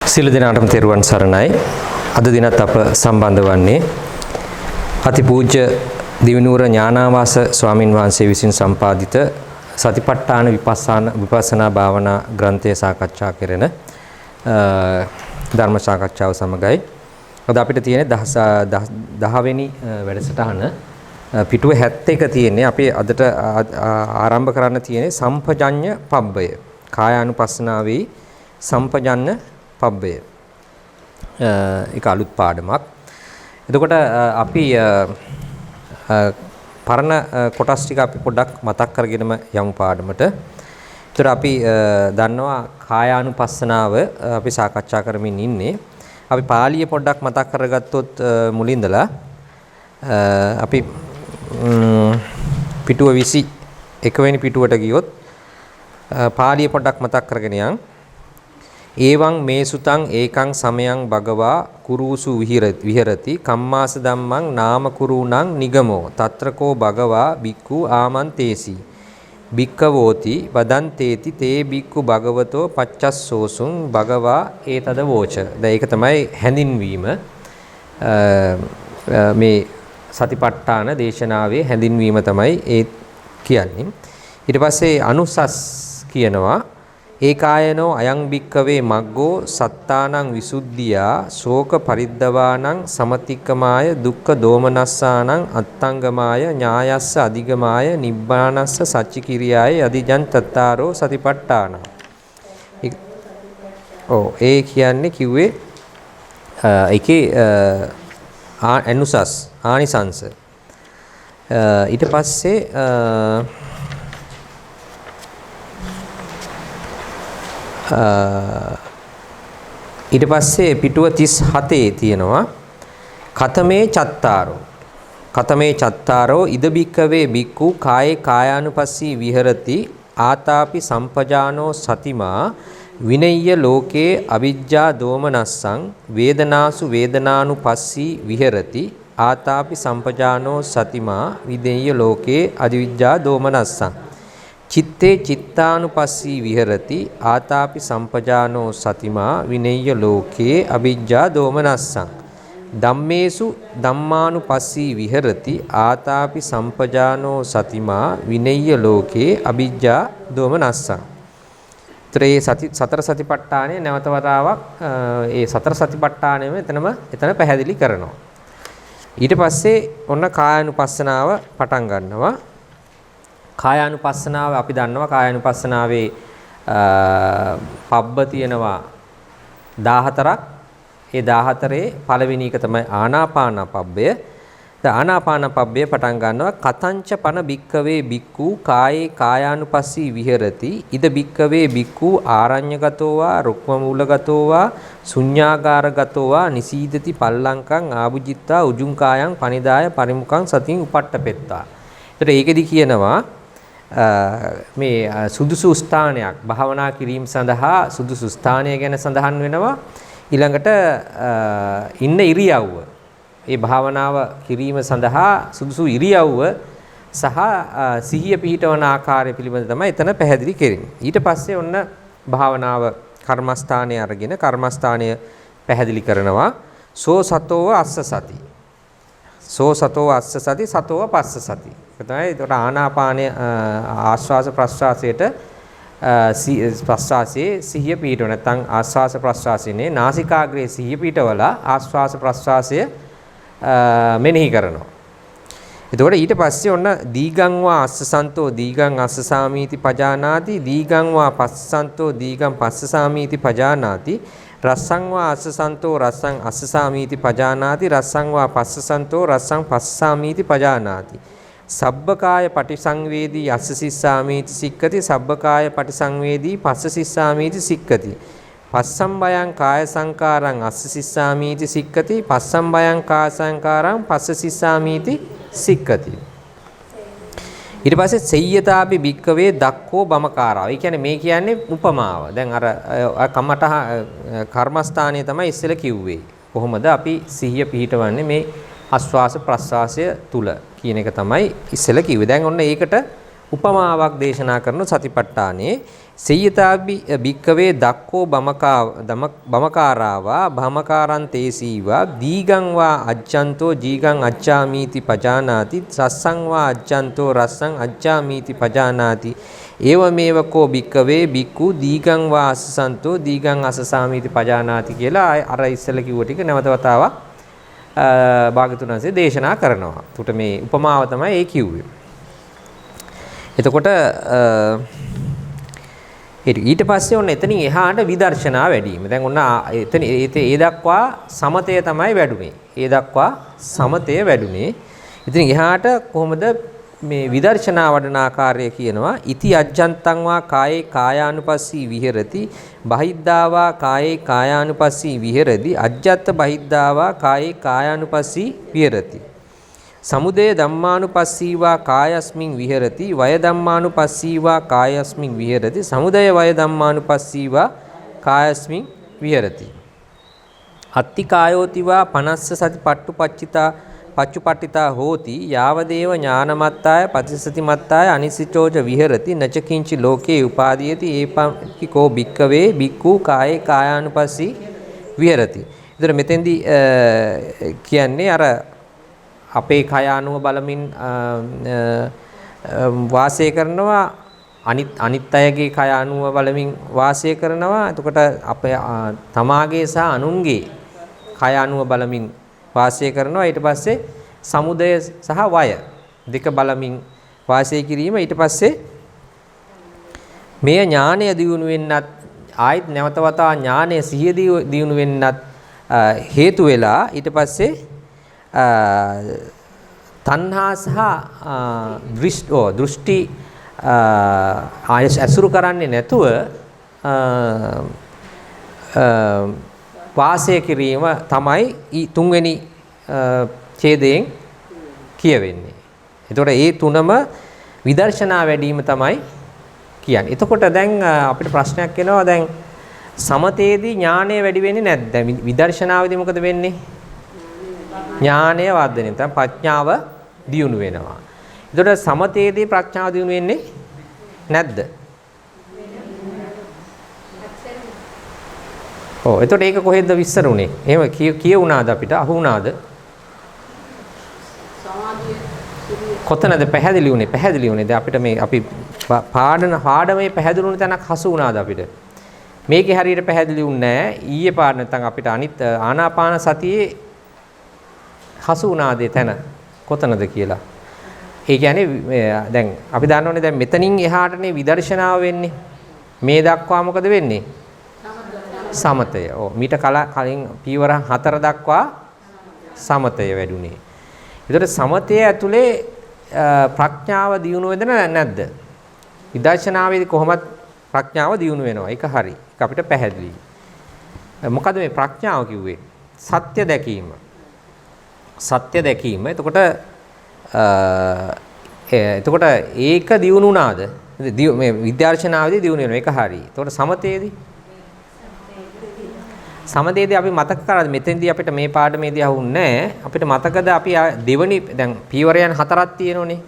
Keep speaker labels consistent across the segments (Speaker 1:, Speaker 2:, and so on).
Speaker 1: සියලු දෙනාටම තෙරුවන් සරණයි. අද දිනත් අප සම්බන්ධ වන්නේ අතිපූජ්‍ය දිවිනුවර ඥානාවාස ස්වාමින් වහන්සේ විසින් සම්පාදිත සතිපට්ඨාන විපස්සනා භාවනා ග්‍රන්ථය සාකච්ඡා කෙරෙන ධර්ම සාකච්ඡාව සමගයි අද අපිට තියෙන 10 වෙනි වැඩසටහන පිටුව 71 තියෙන්නේ. අපි අදට ආරම්භ කරන්න තියෙන්නේ සම්පජඤ්ඤ පබ්බය. කායානුපස්සනාවේ සම්පජඤ්ඤ පබ්බය. ඒක අලුත් පාඩමක්. එතකොට අපි පරණ කොටස් ටික අපි පොඩ්ඩක් මතක් කරගෙනම යමු පාඩමට. ඒතර අපි දන්නවා කායානුපස්සනාව අපි සාකච්ඡා කරමින් ඉන්නේ. අපි පාළිය පොඩ්ඩක් මතක් කරගත්තොත් මුලින්දලා අපි පිටුව 21 වෙනි පිටුවට ගියොත් පාළිය පොඩ්ඩක් මතක් කරගෙන යන්. ඒවං මේ සුතං ඒකං සමයං භගවා කුරුසු විහෙරති කම්මාස ධම්මං නාම කුරුණං නිගමෝ తත්‍රකෝ භගවා බික්ඛු ආමන්තේසි බික්ඛවෝති වදන්තේති තේ බික්ඛු භගවතෝ පච්චස්සෝසුං භගවා ඒතද වෝච. දැන් ඒක තමයි හැඳින්වීම. මේ සතිපට්ඨාන දේශනාවේ හැඳින්වීම තමයි ඒ කියන්නේ. ඊට පස්සේ අනුසස් කියනවා ඒකායනෝ අයං භික්කවේ මග්ගෝ සත්තානං විසුද්ධියා ශෝක පරිද්දවානං සමතික්කමාය දුක්ඛ දෝමනස්සානං අත්තංගමාය ඥායස්ස අධිගමාය නිබ්බානස්ස සච්චිකිරියාය අධිජන් තත්තාරෝ සතිපට්ඨාන. ඒ කියන්නේ කිව්වේ ඒකේ අනුසස් ආනිසංස. ඊට පස්සේ ඊට පස්සේ පිටුව 37 තියෙනවා කතමේ චත්තාරෝ ඉද බික්කවේ බික්ඛු කායේ කායානුපස්සී විහෙරති ආතාපි සම්පජානෝ සතිමා විනෙය්‍ය ලෝකේ අවිජ්ජා දෝමනස්සං වේදනාසු වේදනානුපස්සී විහෙරති ආතාපි සම්පජානෝ සතිමා විනෙය්‍ය ලෝකේ අවිජ්ජා දෝමනස්සං චිත්තේ චිත්තානුපස්සී විහෙරති ආතාපි සම්පජානෝ සතිමා විනෙය්‍ය ලෝකේ අවිජ්ජා දෝමනස්සං ධම්මේසු ධම්මානුපස්සී විහෙරති ආතාපි සම්පජානෝ සතිමා විනෙය්‍ය ලෝකේ අවිජ්ජා දෝමනස්සං. ත්‍රේ සතර සතිපට්ඨානයේ නැවත වතාවක් ඒ සතර සතිපට්ඨානයම එතන පැහැදිලි කරනවා. ඊට පස්සේ ඔන්න කායානුපස්සනාව පටන් ගන්නවා. කායානුපස්සනාව අපි දන්නවා කායානුපස්සනාවේ පබ්බ තියෙනවා 14ක්. ඒ 14 පළවෙනි එක තමයි ආනාපාන පබ්බය. ආනාපාන පබ්බය පටන් ගන්නවා කතංච පන බික්කවේ බික්ඛු කායේ කායානුපස්සී විහෙරති ඉද බික්කවේ බික්ඛු ආරඤ්‍යගතෝ වා රුක්මමූලගතෝ වා ශුඤ්ඤාගාරගතෝ වා නිසීදති පල්ලංකං ආභුජිත්තා උජුං කායං පනිදාය පරිමුඛං සතින් උපට්ඨපෙත්තා. ඒතර ඒකෙදි කියනවා මේ සුදුසු ස්ථානයක් භාවනා කිරීම සඳහා සුදුසු ස්ථානය ගැන සඳහන් වෙනවා. ඊළඟට ඉන්න ඉරියව්ව ඒ භාවනාව කිරීම සඳහා සුදුසු ඉරියව්ව සහ සිහිය පිහිටවන ආකාරය පිළිබඳ තමයි එතන පැහැදිලි කෙරෙන්නේ. ඊට පස්සේ ඔන්න භාවනාව කර්මස්ථානයේ අරගෙන කර්මස්ථානය පැහැදිලි කරනවා. සෝ සතෝව අස්ස සති. සෝ සතෝව අස්ස සති සතෝව පස්ස සති. තමයි ඒකට ආනාපානය ආශ්වාස ප්‍රශ්වාසයට ප්‍රශ්වාසයේ සිහිය පිහිටව නැත්නම් ආශ්වාස ප්‍රශ්වාසයේ නාසිකාග්‍රයේ සිහිය පිහිටවලා ආශ්වාස ප්‍රශ්වාසය මෙනෙහි කරනවා. එතකොට ඊට පස්සේ ඔන්න දීගං වා අස්සසන්තෝ දීගං අස්සසාමීති පජානාති දීගං වා පස්සසන්තෝ දීගං පස්සසාමීති පජානාති රස්සං වා අස්සසන්තෝ රස්සං අස්සසාමීති පජානාති රස්සං වා පස්සසන්තෝ රස්සං පස්සසාමීති පජානාති සබ්බකාය පටිසංවේදී අස්ස සිස්සාමීති සික්කති සබ්බකාය පටිසංවේදී පස්ස සිස්සාමීති සික්කති පස්සම්බයං කාය සංකාරං අස්ස සිස්සාමීති සික්කති පස්සම්බයං කාය සංකාරං පස්ස සිස්සාමීති සික්කති. ඊට පස්සේ සෙය්‍යතාපි භික්කවේ දක්ඛෝ බමකාරා. ඒ කියන්නේ මේ කියන්නේ උපමාව. දැන් අර කමඨ කර්මස්ථානයේ තමයි ඉස්සෙල්ලා කිව්වේ. කොහොමද අපි සිහිය පිහිටවන්නේ මේ ආස්වාස ප්‍රස්වාසය තුල කියන එක තමයි ඉස්සෙල්ලා කිව්වේ. දැන් ඔන්න ඒකට උපමාවක් දේශනා කරන සතිපට්ඨානේ සේයතාබි භික්කවේ දක්කෝ බමකාරාවා භමකාරං තේසීවා දීගං වා අජ්ජන්තෝ ජීගං අච්ඡාමීති පජානාති රස්සං වා අජ්ජන්තෝ රස්සං අච්ඡාමීති පජානාති ඒවමේව කෝ භික්කවේ භික්ඛු දීගං වා අස්සසන්තෝ දීගං අස්සසාමීති පජානාති කියලා අර ඉස්සෙල්ලා කිව්ව ටික නැවත වතාවක් භාග්‍යවතුන් වහන්සේ දේශනා කරනවා. උට මේ උපමාව තමයි ඒ කිව්වේ. එතකොට ඊට පස්සේ ඔන්න එතනින් එහාට විදර්ශනා වැඩිම. දැන් ඔන්න එතන ඒ දක්වා සමතය තමයි වැඩුණේ. ඒ දක්වා සමතය වැඩුණේ. ඉතින් එහාට කොහොමද මේ විදර්ශනා වඩන ආකාරය කියනවා. ඉති අජ්ජන්තං වා කායේ කායානුපස්සී විහෙරති බහිද්ධාවා කායේ කායානුපස්සී විහෙරති අජ්ජත් බහිද්ධාවා කායේ කායානුපස්සී විහෙරති සමුදය ධම්මානුපස්සීවා කායස්මින් විහෙරති වය ධම්මානුපස්සීවා කායස්මින් විහෙරති සමුදය වය ධම්මානුපස්සීවා කායස්මින් විහෙරති අත්ති කායෝතිවා පනස්ස සති පට්ටුපච්චිතා පච්චුපට්ඨිතා හෝති යාවදේව ඥානමත්තාය පතිසතිමත්තාය අනිසිතෝච විහෙරති නචකින්චි ලෝකේ උපාදීයති ඒපංකෝ භික්කවේ භික්ඛු කායේ කායානුපස්සී විහෙරති. ඒතර මෙතෙන්දී කියන්නේ අර අපේ කය අනුව බලමින් වාසය කරනවා අනිත් අයගේ කය අනුව බලමින් වාසය කරනවා. එතකොට අපේ තමාගේ සහ අනුන්ගේ කය අනුව බලමින් වාසය කරනවා. ඊට පස්සේ සමුදය සහ වය දෙක බලමින් වාසය කිරීම. ඊට පස්සේ මේ ඥානය දියුණු වෙන්නත් ආයිත් නැවත වතාව ඥානය සිහිය දියුණු වෙන්නත් හේතු වෙලා ඊට පස්සේ තණ්හා සහ දෘෂ්ටි අසුරු කරන්නේ නැතුව වාසය කිරීම තමයි තුන්වෙනි ඡේදයෙන් කියවෙන්නේ. එතකොට මේ තුනම විදර්ශනා වැඩිම තමයි කියන්නේ. එතකොට දැන් අපිට ප්‍රශ්නයක් එනවා. දැන් සමතේදී ඥානය වැඩි වෙන්නේ නැද්ද? දැන් විදර්ශනාවේදී මොකද වෙන්නේ? ඥානය වර්ධනය තමයි ප්‍රඥාව දියුණු වෙනවා. එතකොට සමතේදී ප්‍රඥාව දියුණු වෙන්නේ නැද්ද? ඔව්. එතකොට ඒක කොහෙද විස්තර උනේ? එහෙම කියුණාද අපිට? අහු වුණාද? කොතනද පැහැදිලි උනේ? පැහැදිලි උනේ. දැන් අපිට මේ අපි පාඩමේ පැහැදිලි වුණ තැනක් හසු වුණාද අපිට? මේකේ හරියට පැහැදිලි වුණේ නැහැ. ඊයේ පාඩම නැත්නම් අපිට අනිත් ආනාපාන සතියේ හසු වුණාද තැන කොතනද කියලා. ඒ කියන්නේ දැන් අපි දන්නවනේ දැන් මෙතනින් එහාටනේ විදර්ශනාව වෙන්නේ. මේ දක්වා මොකද වෙන්නේ? සමතය. ඔව්. මීට කලින් පීවර 4 දක්වා සමතය වැඩුණේ. ඒතකොට සමතය ඇතුලේ ප්‍රඥාව දියුණු වෙද නැද්ද? විදර්ශනාවේදී කොහොමද ප්‍රඥාව දියුණු වෙනවා? ඒක හරි. ඒක අපිට පැහැදිලි. මොකද මේ ප්‍රඥාව කිව්වේ? සත්‍ය දැකීම. සත්‍ය දැකීම. එතකොට ඒක දියුණු වුණාද? මේ විද්‍යාර්ශනාවේදී දියුණු වෙනවා. ඒක හරි. එතකොට සමතේදී අපි මතක කරාද මෙතෙන්දී අපිට මේ පාඩමේදී අහුන්නේ නැහැ. අපිට මතකද අපි දෙවනි දැන් පීවරයන් 4ක් තියෙනෝනේ.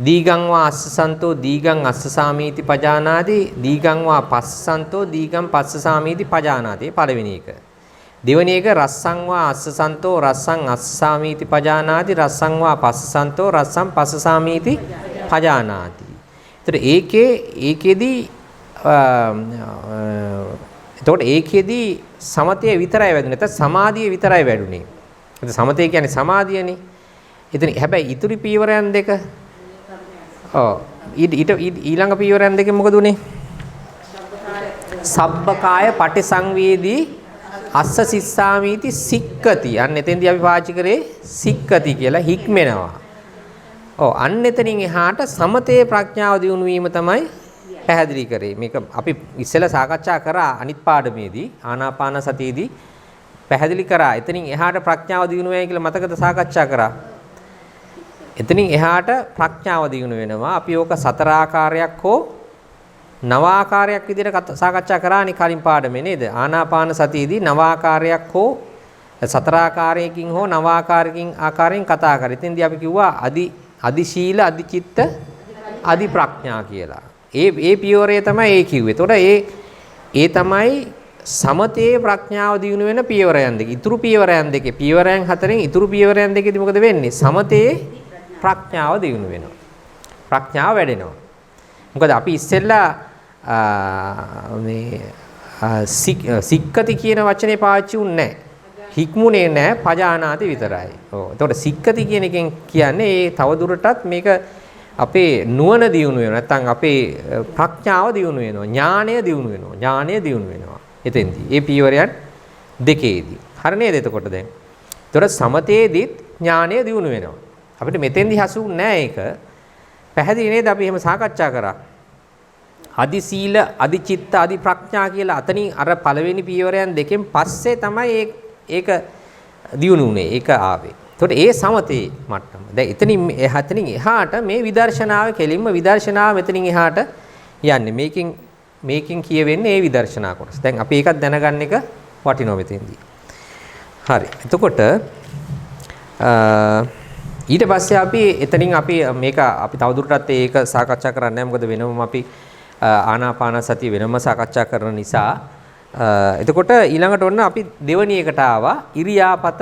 Speaker 1: දීගං වා අස්සසන්තෝ දීගං අස්සසාමීති පජානාති දීගං වා පස්සසන්තෝ දීගං පස්සසාමීති පජානාති. පළවෙනි එක. දෙවෙනි එක රස්සං වා අස්සසන්තෝ රස්සං අස්සසාමීති පජානාති රස්සං වා පස්සසන්තෝ රස්සං පස්සසාමීති පජානාති. ඒකේදී සමතය විතරයි වැඩුණේ. නැත්නම් සමාධිය විතරයි වැඩුණේ. ඒත් සමතය කියන්නේ සමාධියනේ. එතන හැබැයි ඉතුරු පීවරයන් දෙක ඊළඟ පීවරයන් දෙකෙන් මොකද උනේ? සබ්බකාය පටිසංවේදී අස්ස සිස්සාමීති සික්කති. අන්න එතෙන්දී අපි පාවිච්චි කරේ සික්කති කියලා හික්මෙනවා. අන්න එතනින් එහාට සමතේ ප්‍රඥාව දියුණු වීම තමයි පැහැදිලි කරේ. මේක අපි ඉස්සෙල්ලා සාකච්ඡා කරා අනිත් පාඩමේදී ආනාපාන සතියේදී පැහැදිලි කරා. එතනින් එහාට ප්‍රඥාව දියුණු වෙයි කියලා මතකද සාකච්ඡා කරා. එතනින් එහාට ප්‍රඥාව දියුණු වෙනවා. අපි ඕක 4 ආකාරයක් හෝ 9 ආකාරයක් විදිහට සාකච්ඡා කරානේ කලින් පාඩමේ නේද? ආනාපාන සතියේදී 9 ආකාරයක් හෝ 4 ආකාරයකින් හෝ 9 ආකාරයෙන් කතා කරා. එතෙන්දී අපි කිව්වා අදි ශීල, අදි චිත්ත, අධි ප්‍රඥා කියලා. ඒ පියවරේ තමයි ඒ කිව්වේ. එතකොට ඒ තමයි සමතේ ප්‍රඥාව දිනු වෙන පියවරයන් දෙක. ඉතුරු පියවරයන් දෙකේ පියවරයන් හතරෙන් ඉතුරු පියවරයන් දෙකේදී මොකද වෙන්නේ? සමතේ ප්‍රඥාව දිනු වෙනවා. ප්‍රඥාව වැඩෙනවා. මොකද අපි ඉස්සෙල්ලා මේ සික්කති කියන වචනේ පාවිච්චි වුන්නේ නැහැ. හික්මුනේ නැහැ, පජානාති විතරයි. ඔව්. එතකොට සික්කති කියන එකෙන් කියන්නේ ඒ තවදුරටත් මේක අපේ නුවණ දියුණු වෙනවා. නැත්නම් අපේ ප්‍රඥාව දියුණු වෙනවා. ඥානය දියුණු වෙනවා. ඥානය දියුණු වෙනවා. එතෙන්දී. ඒ පියවරයන් දෙකේදී. හරි නේද එතකොට දැන්? එතකොට සමතේදීත් ඥානය දියුණු වෙනවා. අපිට මෙතෙන්දී හසුුන්නේ නැහැ ඒක. පැහැදිලි නේද? අපි එහෙම සාකච්ඡා කරා. අදි සීල, අදි චිත්ත, අදි ප්‍රඥා කියලා අතනින් අර පළවෙනි පියවරයන් දෙකෙන් පස්සේ තමයි ඒක දියුණු වුනේ. ඒක ආවේ. එතකොට ඒ සමතේ මට්ටම. දැන් එතනින් එහාට මේ විදර්ශනාව කෙලින්ම විදර්ශනාව මෙතනින් එහාට යන්නේ. මේකෙන් කියවෙන්නේ ඒ විදර්ශනා කොටස. දැන් අපි ඒකත් දැනගන්න එක වටිනවා මෙතෙන්දී. හරි. එතකොට ඊට පස්සේ අපි එතනින් අපි තවදුරටත් ඒක සාකච්ඡා කරන්නේ නැහැ. මොකද වෙනම අපි ආනාපාන සතිය වෙනම සාකච්ඡා කරන නිසා. එතකොට ඊළඟට ඔන්න අපි දෙවැනි එකට ආවා ඉරියාපත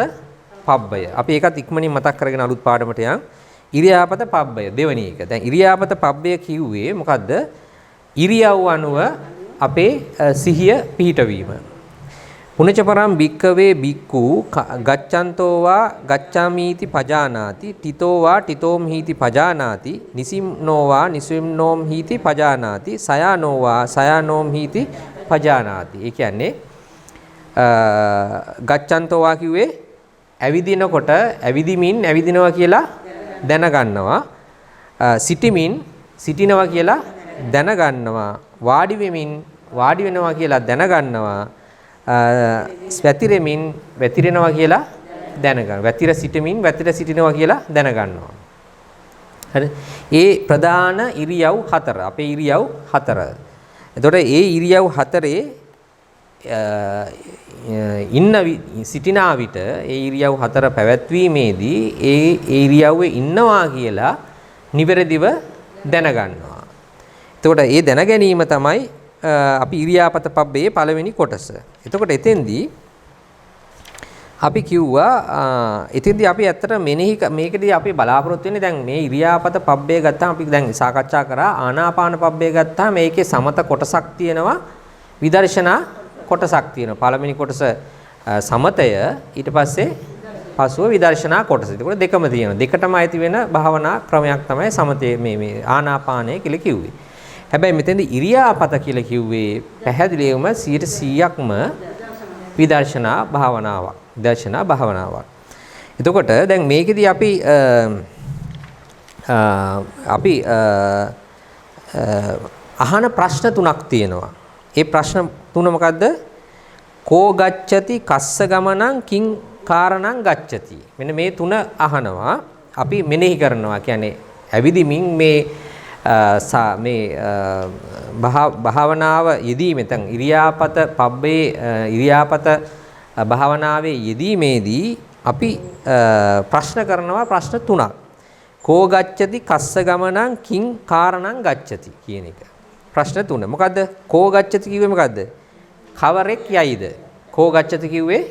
Speaker 1: පබ්බය. අපි ඒකත් ඉක්මනින් මතක් කරගෙන අලුත් පාඩමට යන්. ඉරියාපත පබ්බය දෙවැනි එක. දැන් ඉරියාපත පබ්බය කිව්වේ මොකද්ද? ඉරියව් අනුව අපේ සිහිය පිහිටවීම. පුනච පරම් භික්කවේ භික්ඛු ගච්ඡන්තෝ වා ගච්ඡාමීති පජානාති තිතෝ වා තිතෝම් හීති පජානාති නිසිම්නෝ වා නිසිම්නෝම් හීති පජානාති සයානෝ වා සයානෝම් හීති පජානාති. ඒ කියන්නේ ගච්ඡන්තෝ වා කිව්වේ ඇවිදිනකොට ඇවිදිමින් ඇවිදිනවා කියලා දැනගන්නවා. සිටිමින් සිටිනවා කියලා දැනගන්නවා. වාඩි වෙමින් වාඩි වෙනවා කියලා දැනගන්නවා. වැතිරෙමින් වැතිරෙනවා කියලා දැනගන්න. වැතිර සිටමින් වැතිර සිටිනවා කියලා දැනගන්නවා. හරි. ඒ ප්‍රධාන ඉරියව් හතර. අපේ ඉරියව් හතර. එතකොට ඒ ඉරියව් හතරේ සිටිනා විට ඒ ඉරියව් හතර පැවැත්වීමේදී ඒ ඉරියව්වේ ඉන්නවා කියලා නිවැරදිව දැනගන්නවා. එතකොට ඒ දැන ගැනීම තමයි අපි ඉරියාපත පබ්බේ පළවෙනි කොටස. එතකොට එතෙන්දී අපි කිව්වා එතෙන්දී අපි ඇත්තට මේකදී අපි බලාපොරොත්තු වෙන්නේ දැන් මේ ඉරියාපත පබ්බේ ගත්තාම අපි දැන් සාකච්ඡා කරා ආනාපාන පබ්බේ ගත්තාම මේකේ සමත කොටසක් තියෙනවා විදර්ශනා කොටසක් තියෙනවා. පළවෙනි කොටස සමතය ඊට පස්සේ පසුව විදර්ශනා කොටස. ඒකෝට දෙකම තියෙනවා. දෙකටම අයිති වෙන භාවනා ක්‍රමයක් තමයි සමතේ මේ ආනාපානය කියලා කිව්වේ. හැබැයි මෙතෙන්දී ඉරියාපත කියලා කිව්වේ පැහැදිලිවම 100%ක්ම විදර්ශනා භාවනාවක්. විදර්ශනා භාවනාවක්. එතකොට දැන් මේකෙදී අපි අහන ප්‍රශ්න තුනක් තියෙනවා. ඒ ප්‍රශ්න තුන මොකද්ද? කෝ ගච්ඡති කස්ස ගමනං කිං කාරණං ගච්ඡති. මෙන්න මේ තුන අහනවා. අපි මෙනෙහි කරනවා. කියන්නේ ඇවිදිමින් මේ භාවනාව යෙදීමෙන් දැන් ඉරියාපත පබ්බේ ඉරියාපත භාවනාවේ යෙදීමේදී අපි ප්‍රශ්න කරනවා ප්‍රශ්න තුනක්. කෝ ගච්ඡති කස්ස ගමනං කිං කාරණං ගච්ඡති කියන එක. ප්‍රශ්න තුන. මොකද්ද? කෝ ගච්ඡති කිව්වේ මොකද්ද? කවරෙක් යයිද? කෝ ගච්ඡති කිව්වේ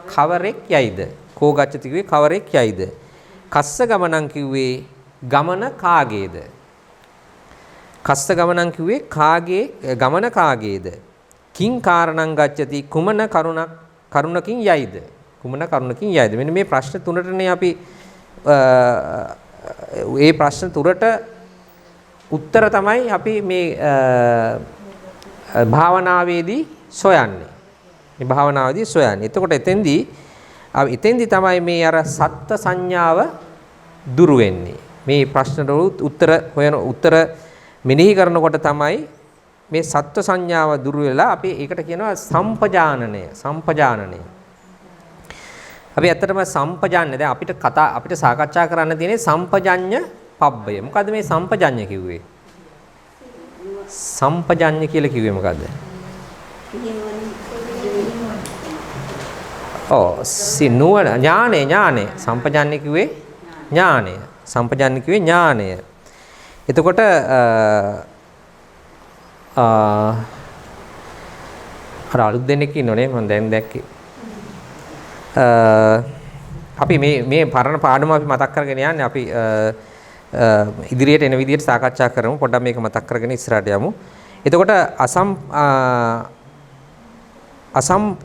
Speaker 1: කවරෙක් යයිද? කෝ ගච්ඡති කිව්වේ කවරෙක් යයිද? කස්ස ගමනං කිව්වේ ගමන කාගේද? කස්ස ගමනං කිව්වේ කාගේ ගමන කාගේද? කිං කාරණං ගච්ඡති කුමන කරුණකින් යයිද? කුමන කරුණකින් යයිද? මෙන්න මේ ප්‍රශ්න තුනටනේ අපි ඒ ප්‍රශ්න තුනට උත්තර තමයි අපි මේ භාවනාවේදී සොයන්නේ. මේ භාවනාවේදී සොයන්නේ. එතකොට එතෙන්දී තමයි මේ අර සත්ත්ව සංඥාව දුරු වෙන්නේ. මේ ප්‍රශ්නවල උත්තර මෙනෙහි කරනකොට තමයි මේ සත්ත්ව සංඥාව දුරු වෙලා අපි ඒකට කියනවා සම්පජානනය. අපි ඇත්තටම සම්පජාන්නේ දැන් අපිට සාකච්ඡා කරන්න තියෙන්නේ සම්පජඤ්ඤ පබ්බය. මොකද්ද මේ සම්පජඤ්ඤ කිව්වේ? සම්පජඤ්ඤ කියලා කිව්වේ මොකද්ද? නුවණ ඥානය. සම්පජඤ්ඤ කිව්වේ ඥානය. එතකොට අර අලුත් දෙනෙක් ඉන්නෝනේ මම දැන් දැක්කේ. අපි මේ පරණ පාඩම අපි මතක් කරගෙන යන්නේ අපි ඉදිරියට එන විදිහට සාකච්ඡා කරමු. පොඩ්ඩක් මේක මතක් කරගෙන ඉස්සරහට යමු. එතකොට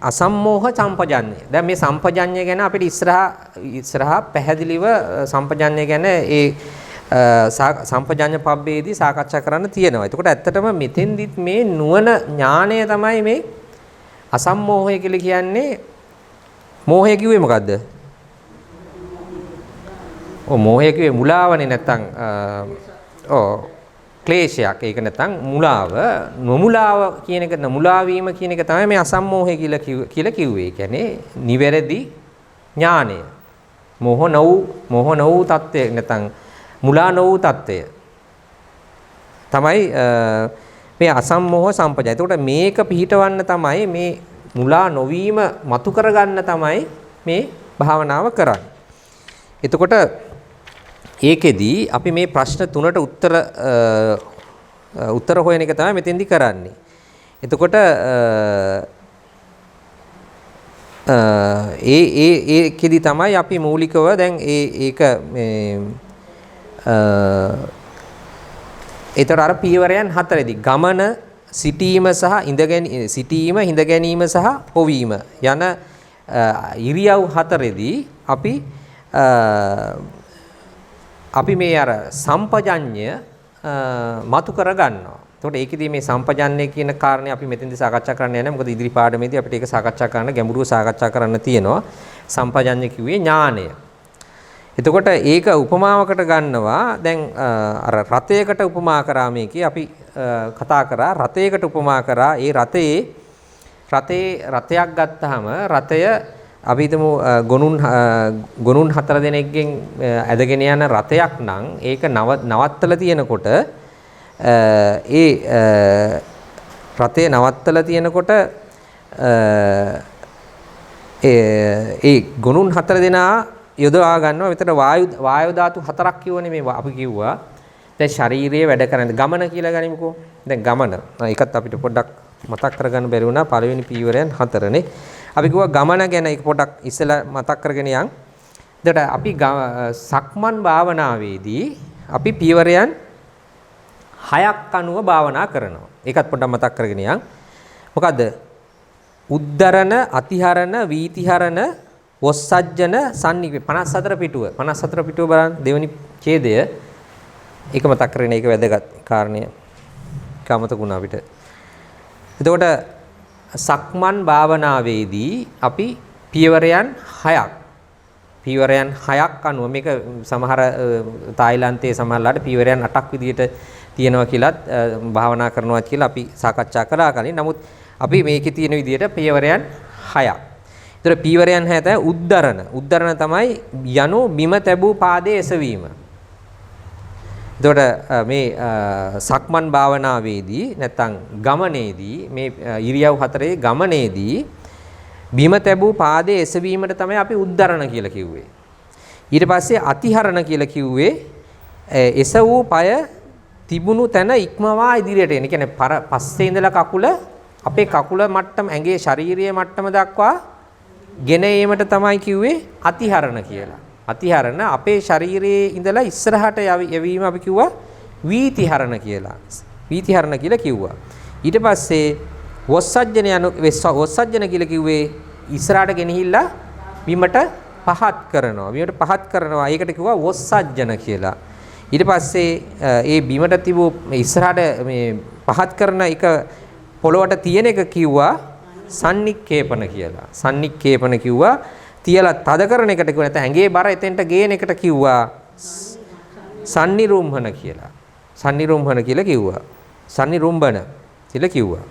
Speaker 1: අසම්මෝහ සම්පජඤ්ඤය. දැන් මේ සම්පජඤ්ඤය ගැන අපිට ඉස්සරහා පැහැදිලිව සම්පජඤ්ඤය ගැන ඒ සම්පජඤ්ඤ පබ්බේදී සාකච්ඡා කරන්න තියෙනවා. එතකොට ඇත්තටම මෙතෙන්දිත් මේ නුවණ ඥාණය තමයි මේ අසම්මෝහය කියලා කියන්නේ. මෝහය කිව්වේ මොකද්ද? මෝහය කිව්වේ මුලාවනේ නැත්තම් ක්ලේශයක්. ඒක නැත්තම් මුලාව, නොමුලාව කියන එක මුලා වීම කියන එක තමයි මේ අසම්මෝහය කියලා කිව්වේ. ඒ කියන්නේ නිවැරදි ඥානය. මෝහ නොවු තත්ත්වය නැත්තම් මුලා නොවු තත්ත්වය තමයි මේ අසම්මෝහ සම්පජාය. එතකොට මේක පිහිටවන්න තමයි මේ මුලා නොවීම මතු කරගන්න තමයි මේ භාවනාව කරන්නේ. එතකොට ඒකෙදී අපි මේ ප්‍රශ්න තුනට උත්තර හොයන එක තමයි මෙතෙන්දි කරන්නේ. එතකොට ඒකෙදි තමයි අපි මූලිකව දැන් ඒක මේ ඒතර අර පීවරයන් හතරෙදි ගමන සිටීම සහ සිටීම හිඳ ගැනීම සහ පොවීම යන ඉරියව් හතරෙදි අපි මේ අර සම්පජඤ්ඤය මතු කර ගන්නවා. එතකොට ඒකෙදී මේ සම්පජඤ්ඤය කියන කාරණේ අපි මෙතෙන්දී සාකච්ඡා කරන්න යන්නේ. මොකද ඉදිරි පාඩමේදී අපිට ඒක සාකච්ඡා කරන්න ගැඹුරුව සාකච්ඡා කරන්න තියෙනවා. සම්පජඤ්ඤය කිව්වේ ඥානය. එතකොට ඒක උපමාවකට ගන්නවා. දැන් අර රතයකට උපමා කරා මේකේ අපි කතා කරා රතයකට උපමා කරා. ඒ රතයක් ගත්තාම රතය අපි හිතමු ගොනුන් 4 දෙනෙක්ගෙන් ඇදගෙන යන රතයක් නම් ඒක නවත්තලා තියෙනකොට රතේ නවත්තලා තියෙනකොට ඒ ගොනුන් 4 දෙනා යොදවා ගන්නවා. මෙතන වායු ධාතු 4ක් කියවනේ මේ අපි කිව්වා. දැන් ශාරීරියේ වැඩ කරන ගමන කියලා ගනිමුකෝ. දැන් ගමන ඒකත් අපිට පොඩ්ඩක් මතක් කරගන්න බැරි වුණා. පළවෙනි පීවරයන් 4නේ. අපි කිව්වා ගමන ගැන ඒක පොඩ්ඩක් ඉස්සෙල්ලා මතක් කරගෙන යන්. එතකොට අපි සක්මන් භාවනාවේදී අපි පීවරයන් 6ක් අනුව භාවනා කරනවා. ඒකත් පොඩ්ඩක් මතක් කරගෙන යන්. මොකද්ද? උද්ධරණ, අතිහරණ, වීතිහරණ, වොස්සජ්ජන, සන්නිවේ 54 පිටුව. 54 පිටුව බලන්න දෙවෙනි ඡේදය. ඒක මතක් කරගෙන ඒක වැදගත් කාරණය. කමතකුණ අපිට. එතකොට සක්මන් භාවනාවේදී අපි පීවරයන් 6ක් අනුව මේක සමහර තායිලන්තයේ සමහරලාට පීවරයන් 8ක් විදිහට තියෙනවා කියලාත් භාවනා කරනවා කියලා අපි සාකච්ඡා කළා කලින්. නමුත් අපි මේකේ තියෙන විදිහට පීවරයන් 6ක්. ඒතර පීවරයන් 6 තමයි උද්ධරණ. උද්ධරණ තමයි යනු බිම තැබූ පාදයේ එසවීම. එතකොට මේ සක්මන් භාවනාවේදී නැත්තම් ගමනේදී මේ ඉරියව් හතරේ ගමනේදී බිම තැබූ පාදයේ එසවීමට තමයි අපි උද්ධරණ කියලා කිව්වේ. ඊට පස්සේ අතිහරණ කියලා කිව්වේ එසවූ পায় තිබුණු තැන ඉක්මවා ඉදිරියට එන. ඒ කියන්නේ පස්සේ ඉඳලා කකුල අපේ කකුල මට්ටම ඇඟේ ශාරීරියේ මට්ටම දක්වා ගෙන ඒමට තමයි කිව්වේ අතිහරණ කියලා. අතිහරණ අපේ ශරීරයේ ඉඳලා ඉස්සරහට යවීම අපි කිව්වා වීතිහරණ කියලා. වීතිහරණ කියලා කිව්වා. ඊට පස්සේ වොස්සජ්ජන කියලා කිව්වේ ඉස්සරහට ගෙනහිල්ලා බිමට පහත් කරනවා. බිමට පහත් කරනවා. ඒකට කිව්වා වොස්සජ්ජන කියලා. ඊට පස්සේ ඒ බිමට තිබු ඉස්සරහට මේ පහත් කරන එක පොළොවට තියෙන එක කිව්වා සන්නික්කේපන කියලා. සන්නික්කේපන කිව්වා තියලා තද කරන එකට කිව්වා. නැත්නම් ඇඟේ බර එතෙන්ට ගේන එකට කිව්වා සන්නිරුම්හන කියලා. සන්නිරුම්හන කියලා කිව්වා. සන්නිරුම්බන කියලා කිව්වා.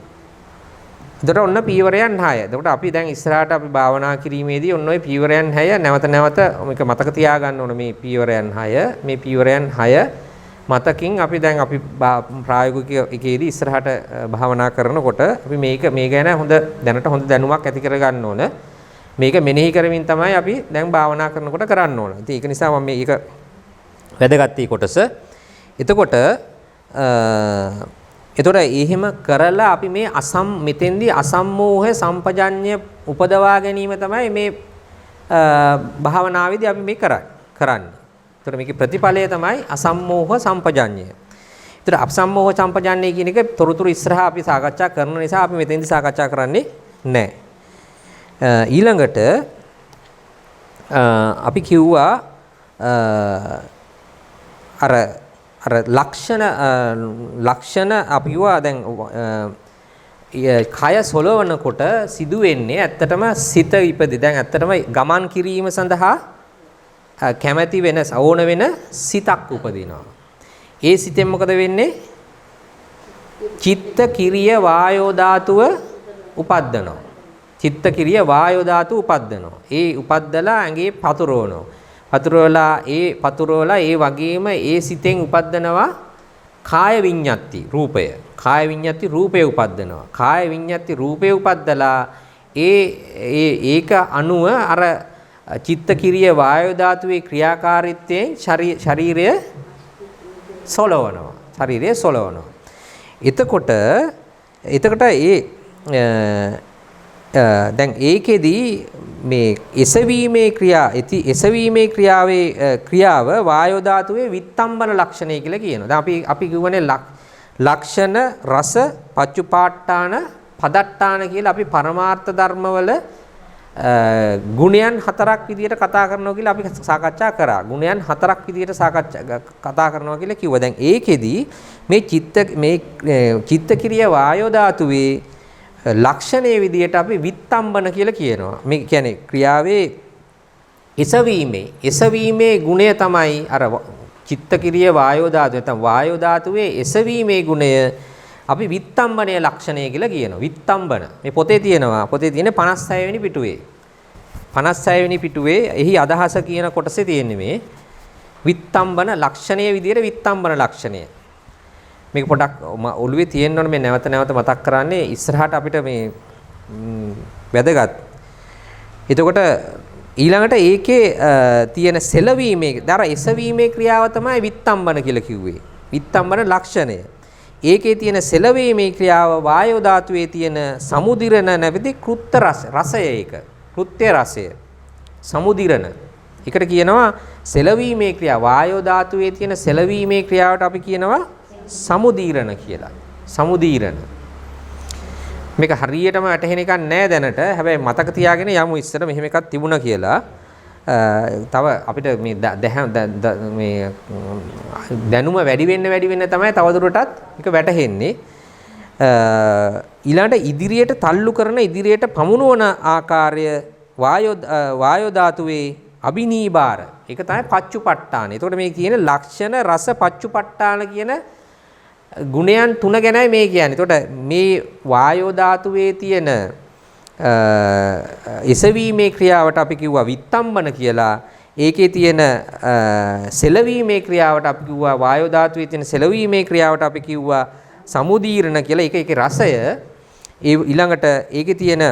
Speaker 1: එතකොට ඔන්න පීවරයන් 6. එතකොට අපි දැන් ඉස්සරහට අපි භාවනා කිරීමේදී ඔන්න ඔය පීවරයන් 6 නැවත මේක මතක තියාගන්න ඕන. මේ පීවරයන් 6 මේ පීවරයන් 6 මතකින් අපි දැන් අපි ප්‍රායෝගික එකේදී ඉස්සරහට භාවනා කරනකොට අපි මේ ගැන දැනට හොඳ දැනුමක් ඇති කරගන්න ඕන. මේක මෙනෙහි කරමින් තමයි අපි දැන් භාවනා කරනකොට කරන්න ඕන. ඉතින් ඒක නිසා මම මේක වැදගත් කොටස. එතකොට එහෙම කරලා අපි මේ මෙතෙන්දී අසම්මෝහ සම්පජඤ්ඤය උපදවා ගැනීම තමයි මේ භාවනාවේදී අපි මේ කරන්නේ. එතකොට මේකේ ප්‍රතිඵලය තමයි අසම්මෝහ සම්පජඤ්ඤය. එතකොට අපසම්මෝහ සම්පජඤ්ඤය කියන එක තොරතුරු ඉස්සරහා අපි සාකච්ඡා කරන නිසා අපි මෙතෙන්දී සාකච්ඡා කරන්නේ නැහැ. ඊළඟට අපි කිව්වා අර ලක්ෂණ අපි කිව්වා දැන් කය සොලවනකොට සිදු වෙන්නේ ඇත්තටම සිත ඉපදෙ. දැන් ඇත්තටම ගමන් කිරීම සඳහා කැමැති වෙන ඕන වෙන සිතක් උපදිනවා. ඒ සිතෙන් මොකද වෙන්නේ? චිත්ත කිරිය වායෝ ධාතුව උපද්දනවා. චිත්ත කිරිය වායෝ ධාතුව උපද්දනවා. ඒ උපද්දලා ඇඟේ පතුරවනවා. පතුරවලා ඒ වගේම ඒ සිතෙන් උපද්දනවා කාය විඤ්ඤාති රූපය. කාය විඤ්ඤාති රූපය උපද්දනවා. කාය විඤ්ඤාති රූපය උපද්දලා ඒක අනුව අර චිත්ත කිරිය වායෝ ධාතුවේ ක්‍රියාකාරීත්වයෙන් ශරීරය සොලවනවා. එතකොට දැන් ඒකෙදී මේ එසවීමේ ක්‍රියාව වායෝ ධාතුවේ විත්තම්බන ලක්ෂණය කියලා කියනවා. දැන් අපි කියවනේ ලක්ෂණ රස පච්චුපාට්ඨාන පදට්ඨාන කියලා අපි පරමාර්ථ ධර්මවල ගුණයන් හතරක් විදියට කතා කරනවා කියලා අපි සාකච්ඡා කරා. ගුණයන් හතරක් විදියට කතා කරනවා කියලා කිව්වා. දැන් ඒකෙදී මේ චිත්ත කිරිය වායෝ ධාතුවේ ලක්ෂණයේ විදියට අපි විත්තම්බන කියලා කියනවා. මේ කියන්නේ ක්‍රියාවේ එසවීමේ ගුණය තමයි අර චිත්ත කිරිය වායෝ ධාතුව. නැත්නම් වායෝ ධාතුවේ එසවීමේ ගුණය අපි විත්තම්බනයේ ලක්ෂණය කියලා කියනවා. විත්තම්බන. මේ පොතේ තියෙන 56 වෙනි පිටුවේ. 56 වෙනි පිටුවේ එහි අදහස කියන කොටසේ තියෙන්නේ මේ විත්තම්බන ලක්ෂණයේ විදියට විත්තම්බන ලක්ෂණය. මේක පොඩක් ඔළුවේ තියෙනවනේ මේ නැවත මතක් කරන්නේ ඉස්සරහට අපිට මේ වැදගත්. එතකොට ඊළඟට ඒකේ තියෙන සෙලවීමේ එසවීමේ ක්‍රියාව තමයි විත්තම්බන කියලා කිව්වේ. විත්තම්බන ලක්ෂණය. ඒකේ තියෙන සෙලවීමේ ක්‍රියාව වායෝ ධාතුවේ තියෙන සමුදිරණ නැවති කෘත්‍ය රසය ඒක. කෘත්‍ය රසය. සමුදිරණ. ඒකට කියනවා සෙලවීමේ ක්‍රියාව. වායෝ ධාතුවේ තියෙන සෙලවීමේ ක්‍රියාවට අපි කියනවා සමුදීරණ කියලා. සමුදීරණ. මේක හරියටම වැටහෙන එකක් නෑ දැනට. හැබැයි මතක තියාගෙන යමු ඉස්සර මෙහෙම එකක් තිබුණා කියලා. තව අපිට මේ දැනුම වැඩි වෙන්න තමයි තවදුරටත් ඒක වැටහෙන්නේ. ඊළඟට ඉදිරියට තල්ලු කරන ඉදිරියට පමුණුවන ආකාරය වායෝ ධාතුවේ අබිනීබාර. ඒක තමයි පච්චුපට්ඨාන. එතකොට මේ කියන්නේ ලක්ෂණ රස පච්චුපට්ඨාන කියන ගුණයන් තුන ගැනයි මේ කියන්නේ. එතකොට මේ වායෝ ධාතුවේ තියෙන එසවීමේ ක්‍රියාවට අපි කිව්වා විත්තම්බන කියලා. ඒකේ තියෙන සෙලවීමේ ක්‍රියාවට අපි කිව්වා වායෝ ධාතුවේ තියෙන සෙලවීමේ ක්‍රියාවට අපි කිව්වා සමුදීරණ කියලා. ඒකේ රසය ඊළඟට ඒකේ තියෙන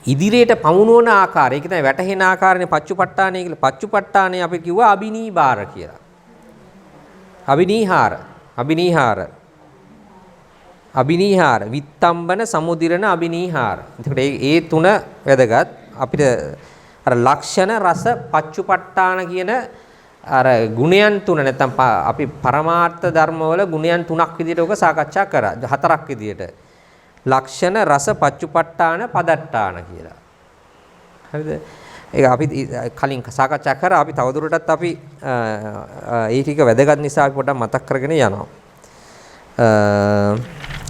Speaker 1: ඉදිරියට පමුණුවන ආකාරය. ඒක තමයි වැටහෙන ආකාරනේ පච්චුපට්ඨානය කියලා. පච්චුපට්ඨානය අපි කිව්වා අබිනීබාර කියලා. අබිනීහාර විත්තම්බන සමුදිරණ අබිනීහාර. එතකොට ඒ තුන වැදගත්. අපිට අර ලක්ෂණ රස පච්චුපට්ඨාන කියන අර ගුණයන් තුන නැත්නම් අපි පරමාර්ථ ධර්මවල ගුණයන් තුනක් විදිහට ඔක සාකච්ඡා කරා. හතරක් විදිහට. ලක්ෂණ රස පච්චුපට්ඨාන පදට්ඨාන කියලා. හරිද? ඒක අපි කලින් සාකච්ඡා කරා. අපි තවදුරටත් අපි ඒ ටික වැදගත් නිසා අපි පොඩ්ඩක් මතක් කරගෙන යනවා.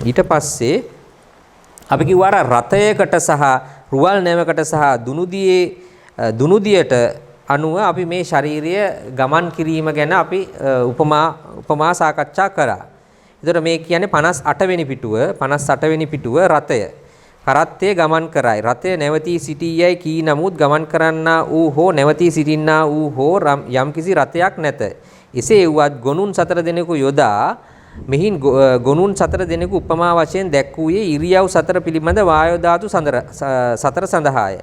Speaker 1: ඊට පස්සේ අපි කිව්වා රතයකට සහ රුවල් නැවකට සහ දුනුදියට අනුව අපි මේ ශාරීරිය ගමන් කිරීම ගැන අපි උපමා සාකච්ඡා කරා. ඒතර මේ කියන්නේ 58 වෙනි පිටුව රතය. කරත්තේ ගමන් කරයි. රතය නැවතී සිටීයයි කී නමුත් ගමන් කරන්නා වූ හෝ නැවතී සිටින්නා වූ හෝ යම්කිසි රතයක් නැත. එසේ වුවත් ගොනුන් 4 දෙනෙකු යොදා මෙහින් ගොනුන් 4 දෙනෙකු උපමා වශයෙන් දැක්වූයේ ඉරියව් 4 පිළිබඳ වායෝ ධාතු 4 සඳහාය.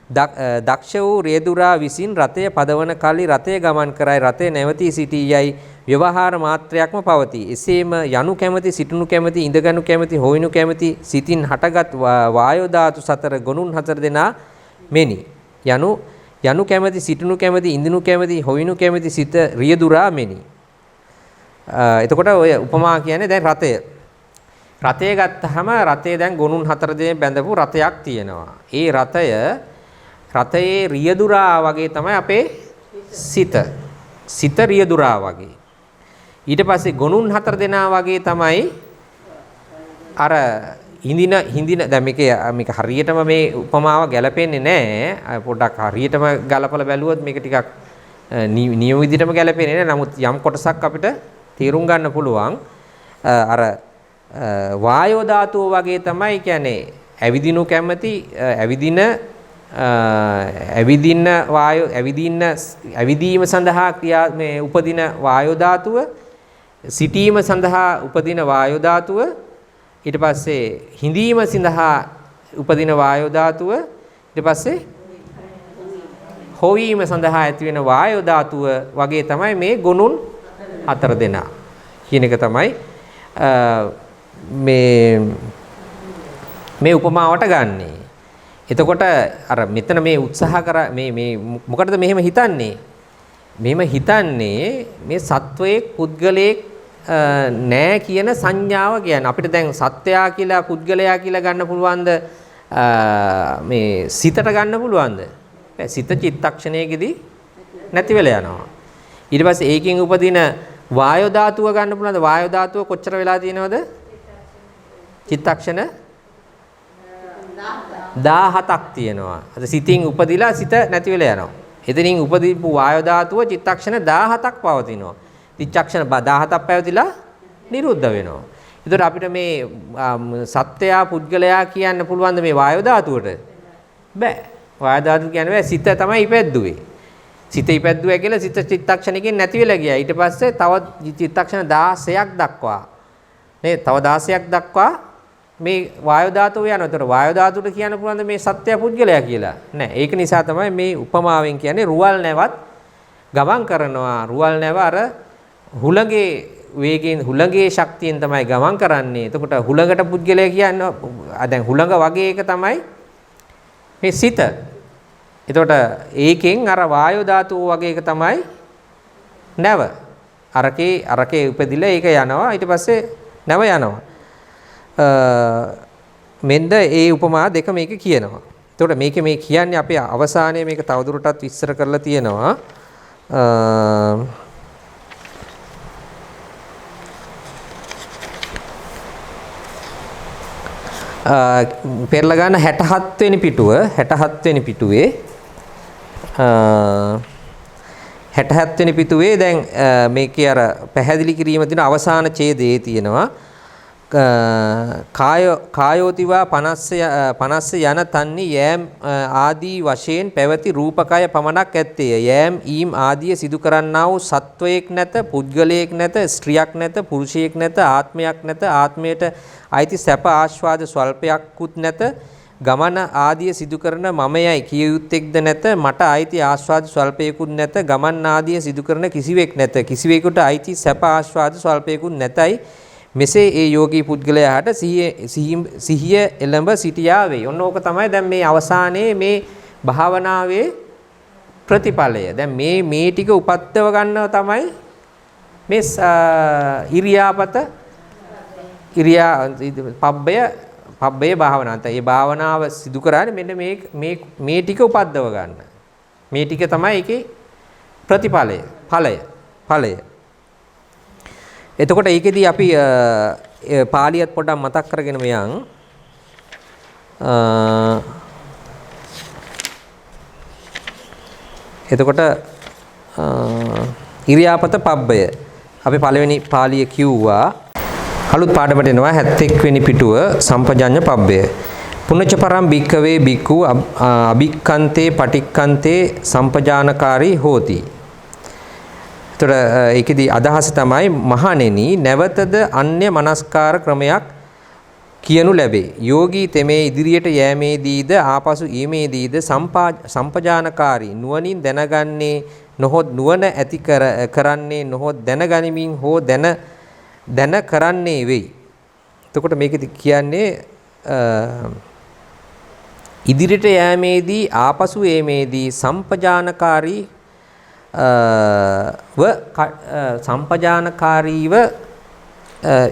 Speaker 1: දක්ෂ වූ රියදුරා විසින් රථය පදවන කලි රථය ගමන් කරයි රථය නැවතී සිටීයයි ව්‍යවහාර මාත්‍රයක්ම පවතී. එසේම යනු කැමැති සිටුණු කැමැති ඉඳගනු කැමැති හොයනු කැමැති සිතින් හටගත් වායෝ ධාතු සතර ගොනුන් හතර දෙනා මෙනි. යනු කැමැති සිටුණු කැමැති ඉඳිනු කැමැති හොයනු කැමැති සිත රියදුරා මෙනි. එතකොට ඔය උපමා කියන්නේ දැන් රථය. රථය ගත්තාම රථයේ දැන් ගොනුන් හතර දෙනෙක් බැඳපු රථයක් තියෙනවා. ඒ රථයේ රියදුරා වගේ තමයි අපේ සිත. සිත රියදුරා වගේ. ඊට පස්සේ ගොනුන් හතර දෙනා වගේ තමයි අර හිඳින දැන් මේක හරියටම මේ උපමාව ගැලපෙන්නේ නැහැ. පොඩ්ඩක් හරියටම ගලපලා බැලුවොත් මේක ටිකක් නියම විදිහටම ගැලපෙන්නේ නැහැ. නමුත් යම් කොටසක් අපිට තේරුම් ගන්න පුළුවන්. අර වායෝ ධාතුව වගේ තමයි කියන්නේ ඇවිදිනු කැමැති ඇවිදීම සඳහා උපදින වායෝ ධාතුව, සිටීම සඳහා උපදින වායෝ ධාතුව, ඊට පස්සේ හිඳීම සඳහා උපදින වායෝ ධාතුව, ඊට පස්සේ හොවීම සඳහා ඇති වෙන වායෝ ධාතුව වගේ තමයි මේ ගුණුන් හතර දෙනා කියන එක තමයි මේ උපමාවට ගන්නෙ. එතකොට අර මෙතන මේ උත්සාහ කර මේ මොකටද මෙහෙම හිතන්නේ? මෙහෙම හිතන්නේ මේ සත්වයේ පුද්ගලයෙක් නෑ කියන සංඥාව කියන්නේ. අපිට දැන් සත්වයා කියලා පුද්ගලයා කියලා ගන්න පුළුවන්ද? මේ සිතට ගන්න පුළුවන්ද? සිත චිත්තක්ෂණයකදී නැති වෙලා යනවා. ඊට පස්සේ ඒකෙන් උපදින වායෝ ධාතුව ගන්න පුළුවන්ද? වායෝ ධාතුව කොච්චර වෙලා තියෙනවද? චිත්තක්ෂණ 17ක් තියෙනවා. අද සිතින් උපදිලා සිත නැති වෙලා යනවා. එතනින් උපදීපු වායෝ ධාතුව චිත්තක්ෂණ 17ක් පවතිනවා. චිත්තක්ෂණ 17ක් පැවතිලා නිරුද්ධ වෙනවා. ඒතර අපිට මේ සත්‍යයා පුද්ගලයා කියන්න පුළුවන්ද මේ වායෝ ධාතුවට? බෑ. වායෝ ධාතුව කියන්නේ බෑ. සිත තමයි ඉපැද්දුවේ. සිත ඉපැද්දුවා කියලා සිත චිත්තක්ෂණකින් නැති වෙලා ගියා. ඊට පස්සේ තව චිත්තක්ෂණ 16ක් දක්වා නේ තව 16ක් දක්වා මේ වායෝ ධාතුව යනවා. ඒතර වායෝ ධාතුවට කියන්න පුළුවන්ද මේ සත්‍ය පුද්ගලයා කියලා? නෑ. ඒක නිසා තමයි මේ උපමාවෙන් කියන්නේ රුවල් නැවත් ගමන් කරනවා. රුවල් නැව අර හුළඟේ වේගයෙන් හුළඟේ ශක්තියෙන් තමයි ගමන් කරන්නේ. එතකොට හුළඟට පුද්ගලයා කියන්නේ දැන් හුළඟ වගේ එක තමයි මේ සිත. එතකොට ඒකෙන් අර වායෝ ධාතුව වගේ එක තමයි නැව. අරකේ උපදිලා ඒක යනවා. ඊට පස්සේ නැව යනවා. මෙන්න ඒ උපමා දෙක මේක කියනවා. එතකොට මේක මේ කියන්නේ අපේ අවසානයේ මේක තවදුරටත් විස්තර කරලා තියෙනවා. පෙරලා ගන්න 67 වෙනි පිටුව 67 වෙනි පිටුවේ 67 වෙනි පිටුවේ දැන් මේකේ අර පැහැදිලි කිරීම තියෙන අවසාන ඡේදයේ තියෙනවා කායෝතිවා 50 යන තන්නි යෑම් ආදී වශයෙන් පැවති රූපකය පමණක් ඇත්තේ යෑම් ඊම් ආදිය සිදු කරන්නා වූ සත්වයක් නැත පුද්ගලයෙක් නැත ස්ත්‍රියක් නැත පුරුෂයෙක් නැත ආත්මයක් නැත ආත්මයට අයිති සැප ආස්වාද ස්වල්පයක්කුත් නැත ගමන ආදිය සිදු කරන මමයයි කිය යුත්තේක්ද නැත මට අයිති ආස්වාද ස්වල්පයකුත් නැත ගමන් ආදිය සිදු කරන කිසිවෙක් නැත කිසිවෙකුට අයිති සැප ආස්වාද ස්වල්පයකුත් නැතයි මෙසේ ඒ යෝගී පුද්ගලයාට සිහිය එළඹ සිටියා වේ. ඔන්න ඕක තමයි දැන් මේ අවසානයේ මේ භාවනාවේ ප්‍රතිඵලය. දැන් මේ ටික උපද්දව ගන්නව තමයි මේ පබ්බය භාවනාව. ඒ භාවනාව සිදු කරන්නේ මෙන්න මේ ටික උපද්දව ගන්න. මේ ටික තමයි ඒකේ ප්‍රතිඵලය, ඵලය. එතකොට ඒකෙදී අපි පාලියත් පොඩ්ඩක් මතක් කරගෙන යන්. එතකොට ඉරියාපත පබ්බය අපි පළවෙනි පාලිය කිව්වා. අලුත් පාඩමට එනවා 71 වෙනි පිටුව සම්පජඤ්ඤ පබ්බය. පුනච්ච පරම් භික්ඛවේ භික්ඛු අභික්ඛන්තේ පටික්ඛන්තේ සම්පජානකාරී හෝති. එතකොට ඒකෙදි අදහස තමයි මහණෙනි නැවතද අන්‍ය මනස්කාර ක්‍රමයක් කියනු ලැබේ. යෝගී තෙමේ ඉදිරියට යෑමේදීද ආපසු ඊමේදීද සම්පජානකාරී නුවණින් දැනගන්නේ නොහොත් නුවණ ඇති කරන්නේ නොහොත් දැනගනිමින් හෝ දැන කරන්නේ වෙයි. එතකොට මේකෙදි කියන්නේ ඉදිරියට යෑමේදී ආපසු ඒමේදී සම්පජානකාරීව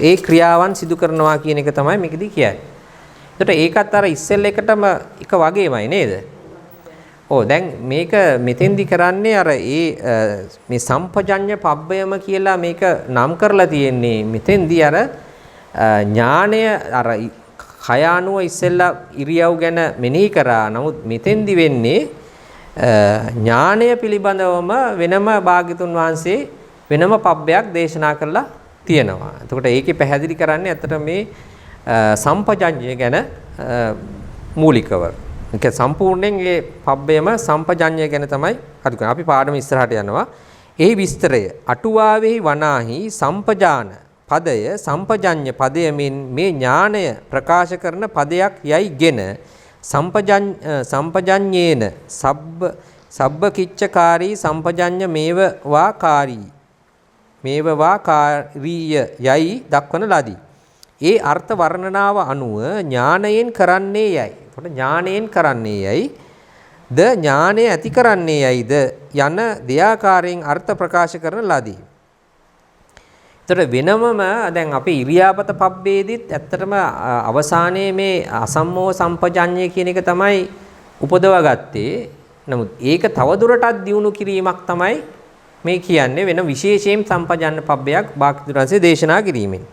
Speaker 1: ඒ ක්‍රියාවන් සිදු කරනවා කියන එක තමයි මේකෙදි කියන්නේ. එතකොට ඒකත් අර ඉස්සෙල් එකටම එක වගේමයි නේද? ඔව් දැන් මේක මෙතෙන්දි කරන්නේ අර මේ සම්පජඤ්ඤ පබ්බයම කියලා මේක නම් කරලා තියෙන්නේ මෙතෙන්දි අර ඥාණය අර කය අනුව ඉස්සෙල්ලා ඉරියව් ගැන මෙනෙහි කරා. නමුත් මෙතෙන්දි වෙන්නේ ඥාණය පිළිබඳවම වෙනම භාග්‍යතුන් වහන්සේ වෙනම පබ්බයක් දේශනා කරලා තියෙනවා. එතකොට ඒකේ පැහැදිලි කරන්නේ ඇත්තට මේ සම්පජඤ්ඤය ගැන මූලිකව. ඒක සම්පූර්ණයෙන් මේ පබ්බයම සම්පජඤ්ඤය ගැන තමයි අද කරන්නේ. අපි පාඩම ඉස්සරහට යනවා. එහි විස්තරය අටුවාවෙහි වනාහි සම්පජාන පදය සම්පජඤ්ඤ පදයමින් මේ ඥාණය ප්‍රකාශ කරන පදයක් යයිගෙන සම්පජඤ්ඤේන සබ්බ කිච්චකාරී සම්පජඤ්ඤ මේවවාකාරීය යයි දක්වන ලදී. ඒ අර්ථ වර්ණනාව අනුව ඥාණයෙන් කරන්නේ යයි. එතකොට ඥාණයෙන් කරන්නේ යයි ද ඥාණය ඇති කරන්නේ යයිද යන දෙආකාරයෙන් අර්ථ ප්‍රකාශ කරන ලදී. එතකොට වෙනමම දැන් අපි ඉරියාපත පබ්බේදීත් ඇත්තටම අවසානයේ මේ අසම්මෝහ සම්පජඤ්ඤය කියන එක තමයි උපදවා ගත්තේ. නමුත් ඒක තවදුරටත් දියුණු කිරීමක් තමයි මේ කියන්නේ වෙන විශේෂයෙන් සම්පජඤ්ඤ පබ්බයක් භාග්‍යවතුන්සේ දේශනා කිරීමෙන්.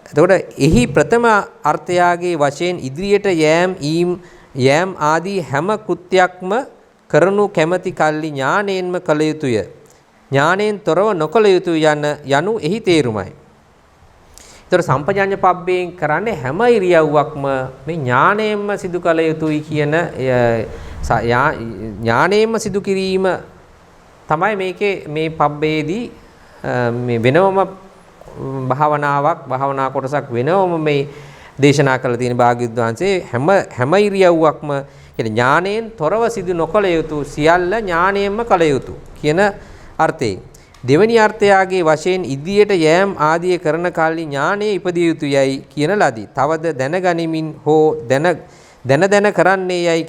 Speaker 1: එතකොට එහි ප්‍රථම අර්ථයාගේ වශයෙන් ඉදිරියට යෑම් ආදී හැම කෘත්‍යයක්ම කරනු කැමැති කල්ලි ඥාණයෙන්ම කළ යුතුය. ඥාණයෙන් තොරව නොකළ යුතුය යනු එහි තේරුමයි. ඒතර සම්පජඤ්ඤ පබ්බයෙන් කරන්නේ හැම ඉරියව්වක්ම මේ ඥාණයෙන්ම සිදු කළ යුතුයි කියන ඥාණයෙන්ම සිදු කිරීම තමයි මේකේ මේ පබ්බේදී මේ වෙනවම භාවනා කොටසක් වෙනවම මේ දේශනා කරලා තියෙන භාග්‍යවතුන් වහන්සේ හැම ඉරියව්වක්ම කියන්නේ ඥාණයෙන් තොරව සිදු නොකළ යුතු සියල්ල ඥාණයෙන්ම කළ යුතු කියන අර්ථයෙන් දෙවැනි අර්ථයාගේ වශයෙන් ඉදිරියට යෑම් ආදී කරන කල්ලි ඥානයේ ඉපදිය යුතුයයි කියන ලදී. තවද දැනගනිමින් හෝ දැන කරන්නේ යයි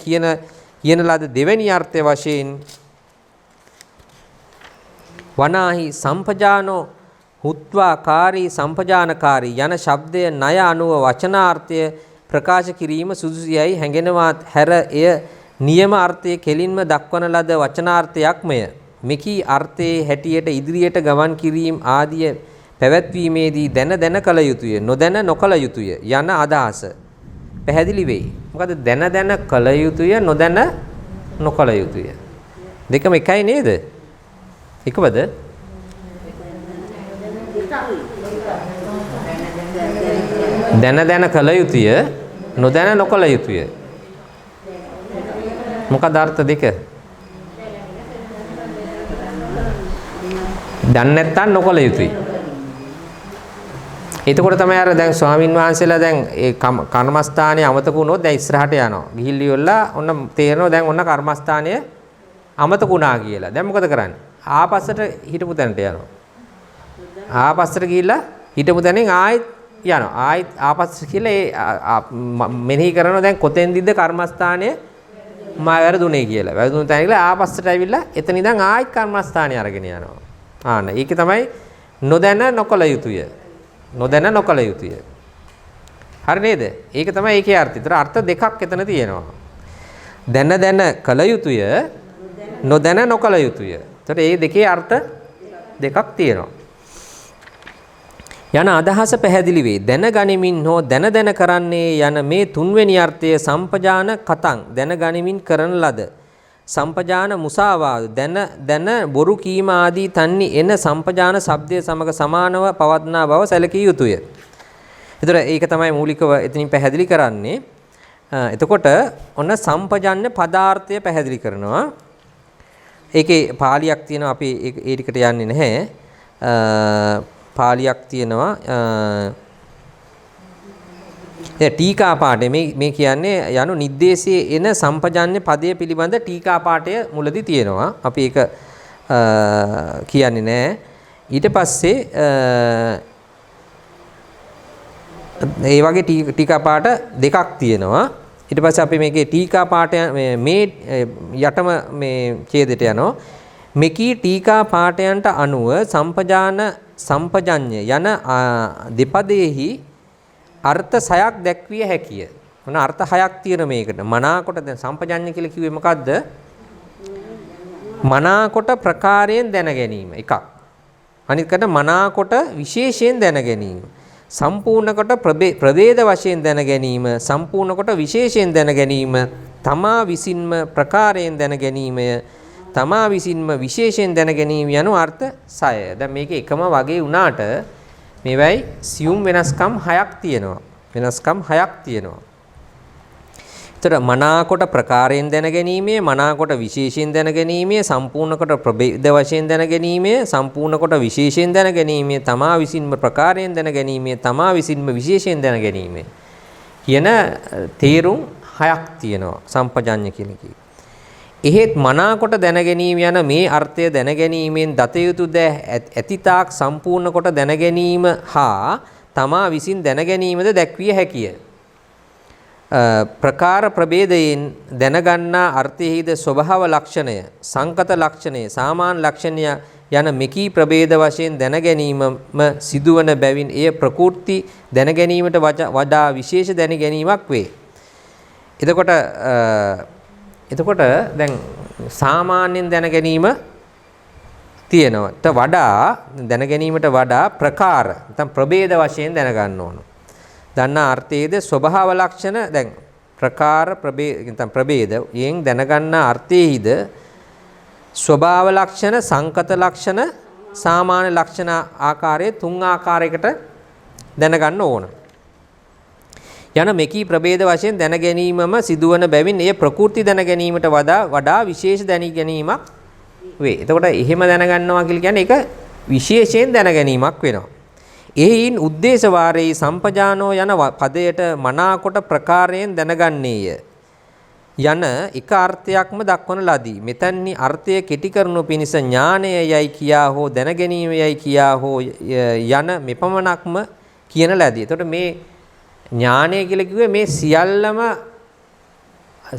Speaker 1: කියන ලද දෙවැනි අර්ථය වශයෙන් වනාහි සම්පජානෝ හුත්වාකාරී සම්පජානකාරී යන ශබ්දය ණය අනුව වචනාර්ථය ප්‍රකාශ කිරීම සුදුසුයයි හැඟෙනවා හැර එය නියම අර්ථයේ කෙලින්ම දක්වන ලද වචනාර්ථයක්මය. මෙකී අර්ථයේ හැටියට ඉදිරියට ගමන් කිරීම ආදිය පැවැත්වීමේදී දැන කළ යුතුය නොදැන නොකළ යුතුය යන අදහස පැහැදිලි වෙයි. මොකද දැන කළ යුතුය නොදැන නොකළ යුතුය දෙකම එකයි නේද? එකවද? දැන කළ යුතුය නොදැන නොකළ යුතුය. මොකද අර්ථ දෙක? දන්නේ නැත්තම් නොකළ යුතුයි. එතකොට තමයි අර දැන් ස්වාමින් වහන්සේලා දැන් ඒ කර්මස්ථානයේ අමතක වුණොත් දැන් ඉස්සරහට යනවා. ගිහිල්ලි වෙලා ඔන්න තේරෙනවා දැන් ඔන්න කර්මස්ථානය අමතක වුණා කියලා. දැන් මොකද කරන්නේ? ආපස්සට හිටපු තැනට යනවා. ආපස්සට ගිහිල්ලා හිටපු තැනින් ආයෙත් යනවා. ආයෙත් ආපස්සට කියලා මෙනෙහි කරනවා දැන් කොතෙන්දිද කර්මස්ථානය මම වැරදුනේ කියලා. වැරදුන තැන කියලා ආපස්සට ඇවිල්ලා එතන ඉඳන් ආයෙත් කර්මස්ථානය අරගෙන යනවා. ආන ඒක තමයි නොදැන නොකළ යුතුය. නොදැන නොකළ යුතුය. හරි නේද? ඒක තමයි ඒකේ අර්ථය. ඒතර අර්ථ දෙකක් එතන තියෙනවා. දැන කළ යුතුය නොදැන නොකළ යුතුය. ඒතර මේ දෙකේ අර්ථ දෙකක් තියෙනවා. යන අදහස පැහැදිලි වේ. දැනගනිමින් හෝ දැන කරන්නේ යන මේ තුන්වෙනි අර්ථය සම්පජාන කතං දැනගනිමින් කරන ලද සම්පජාන මුසාවාද දැන බොරු කීම ආදී තන්නි එන සම්පජාන ශබ්දය සමග සමානව පවත්නා බව සැලකිය යුතුය. ඒතර ඒක තමයි මූලිකව එතනින් පැහැදිලි කරන්නේ. එතකොට ඔන්න සම්පජාන පදාර්ථය පැහැදිලි කරනවා. ඒකේ පාලියක් තියෙනවා අපි ඒ ටිකට යන්නේ නැහැ. පාලියක් තියෙනවා දැන් ටීකා පාඨය මේ කියන්නේ යනු නිर्देशයේ එන සම්පජාඤ්ඤ පදයේ පිළිබඳ ටීකා පාඨය මුලදී තියෙනවා. අපි ඒක කියන්නේ නැහැ. ඊට පස්සේ ඒ වගේ ටීකා පාඨ දෙකක් තියෙනවා. ඊට පස්සේ අපි මේකේ ටීකා පාඨය මේ යටම මේ ඡේදයට යනවා. මෙකී ටීකා පාඨයන්ට අනුව සම්පජාඤ්ඤ යන දෙපදයේහි අර්ථ 6ක් දැක්විය හැකිය. මොන අර්ථ 6ක් තියෙන මේකට. මනාකොට දැන් සම්පජාඤ්ඤ කියලා කිව්වේ මොකද්ද? මනාකොට ප්‍රකාරයෙන් දැන ගැනීම එකක්. අනිත්කට මනාකොට විශේෂයෙන් දැන ගැනීම. සම්පූර්ණ කොට ප්‍රභේද වශයෙන් දැන ගැනීම. සම්පූර්ණ කොට විශේෂයෙන් දැන ගැනීම. තමා විසින්ම ප්‍රකාරයෙන් දැන ගැනීමය. තමා විසින්ම විශේෂයෙන් දැන ගැනීම යනු අර්ථ 6. දැන් මේක එකම වගේ වුණාට මේවයි සියුම් වෙනස්කම් 6ක් තියෙනවා. වෙනස්කම් 6ක් තියෙනවා. ඒතර මනාකොට ප්‍රකාරයෙන් දැන ගැනීමේ, මනාකොට විශේෂයෙන් දැන ගැනීමේ, සම්පූර්ණ කොට ප්‍රභේද වශයෙන් දැන ගැනීමේ, සම්පූර්ණ කොට විශේෂයෙන් දැන ගැනීමේ, තමා විසින්ම ප්‍රකාරයෙන් දැන ගැනීමේ, තමා විසින්ම විශේෂයෙන් දැන ගැනීමේ කියන තේරුම් 6ක් තියෙනවා සම්පජාඤ්ඤ කියන එකේ. එහෙත් මනාකොට දැන ගැනීම යන මේ අර්ථය දැන ගැනීමෙන් දත යුතු දෑ ඇතිතාක් සම්පූර්ණ කොට දැන ගැනීම හා තමා විසින් දැන ගැනීමද දැක්විය හැකිය. ප්‍රකාර ප්‍රභේදයෙන් දැනගන්නා අර්ථයේද ස්වභාව ලක්ෂණය, සංකත ලක්ෂණය, සාමාන්‍ය ලක්ෂණය යන මෙකී ප්‍රභේද වශයෙන් දැන ගැනීමම සිදුවන බැවින් එය ප්‍රකෘති දැන ගැනීමට වඩා විශේෂ දැන ගැනීමක් වේ. එතකොට දැන් සාමාන්‍යයෙන් දැන ගැනීම තියෙනවට වඩා දැන ගැනීමට වඩා ප්‍රකාර නැත්නම් ප්‍රභේද වශයෙන් දැන ගන්න ඕන. දන්නා අර්ථයේද ස්වභාව ලක්ෂණ දැන් ප්‍රකාර නැත්නම් ප්‍රභේද යෙන් දැන ගන්නා අර්ථයේද ස්වභාව ලක්ෂණ, සංකත ලක්ෂණ, සාමාන්‍ය ලක්ෂණ ආකාරයේ තුන් ආකාරයකට දැන ගන්න ඕන. යන මෙකී ප්‍රභේද වශයෙන් දැන ගැනීමම සිදුවන බැවින් එය ප්‍රකෘති දැන ගැනීමට වඩා විශේෂ දැන ගැනීමක් වේ. එතකොට එහෙම දැනගන්නවා කියලා කියන්නේ ඒක විශේෂයෙන් දැන ගැනීමක් වෙනවා. එයින් උද්දේශ වාරේ සම්පජානෝ යන පදයට මනාකොට ප්‍රකාරයෙන් දැනගන්නේය යන එක අර්ථයක්ම දක්වන ලදී. මෙතන්හි අර්ථය කෙටි කරනු පිණිස ඥානය යයි කියා හෝ දැන ගැනීම යයි කියා හෝ යන මෙපමණක්ම කියන ලදී. එතකොට මේ ඥානය කියලා කිව්වේ මේ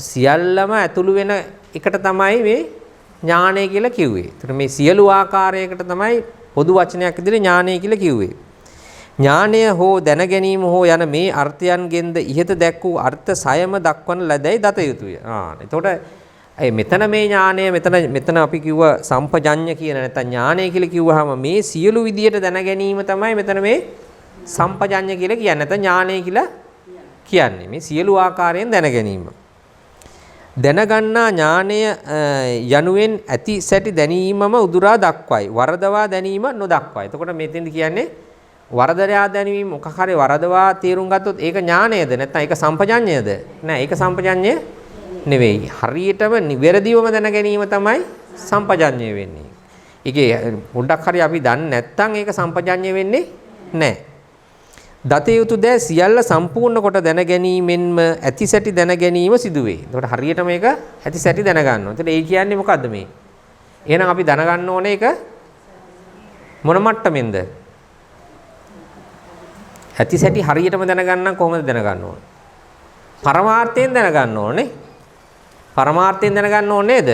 Speaker 1: සියල්ලම ඇතුළු වෙන එකට තමයි මේ ඥානය කියලා කිව්වේ. ඒතර මේ සියලු ආකාරයකට තමයි පොදු වචනයක් විදිහට ඥානය කියලා කිව්වේ. ඥානය හෝ දැන ගැනීම හෝ යන මේ අර්ථයන්ගෙන්ද ඉහත දැක් වූ අර්ථ 6ම දක්වන ලදැයි දත යුතුය. එතකොට මෙතන මේ ඥානය මෙතන අපි කිව්ව සම්පජඤ්ඤ කියන නැත්නම් ඥානය කියලා කිව්වහම මේ සියලු විදියට දැන ගැනීම තමයි මෙතන මේ සම්පජඤ්ඤ කියලා කියන්නේ. නැත්නම් ඥානය කියලා කියන්නේ මේ සියලු ආකාරයෙන් දැන ගැනීම. දැනගන්නා ඥානය යනුවෙන් ඇති සැටි දැනීමම උදුරා දක්වයි. වරදවා දැනීම නොදක්වයි. එතකොට මෙතෙන්ද කියන්නේ වරදවා දැනීම මොකක් හරි වරදවා තේරුම් ගත්තොත් ඒක ඥානයද නැත්නම් ඒක සම්පජඤ්ඤයද? නෑ ඒක සම්පජඤ්ඤය නෙවෙයි. හරියටම නිවැරදිවම දැන ගැනීම තමයි සම්පජඤ්ඤය වෙන්නේ. ඒකේ පොඩ්ඩක් හරි අපි දන්නේ නැත්නම් ඒක සම්පජඤ්ඤය වෙන්නේ නෑ. දත යුතු දෑ සියල්ල සම්පූර්ණ කොට දැන ගැනීමෙන්ම ඇති සැටි දැන ගැනීම සිදුවේ. එතකොට හරියට මේක ඇති සැටි දැන ගන්නවා. එතකොට ඒ කියන්නේ මොකද්ද මේ? එහෙනම් අපි දැනගන්න ඕනේ ඒක මොන මට්ටමින්ද? ඇති සැටි හරියටම දැනගන්න කොහොමද දැනගන්න ඕනේ? පරමාර්ථයෙන් දැනගන්න ඕනේ. පරමාර්ථයෙන් දැනගන්න ඕනේ නේද?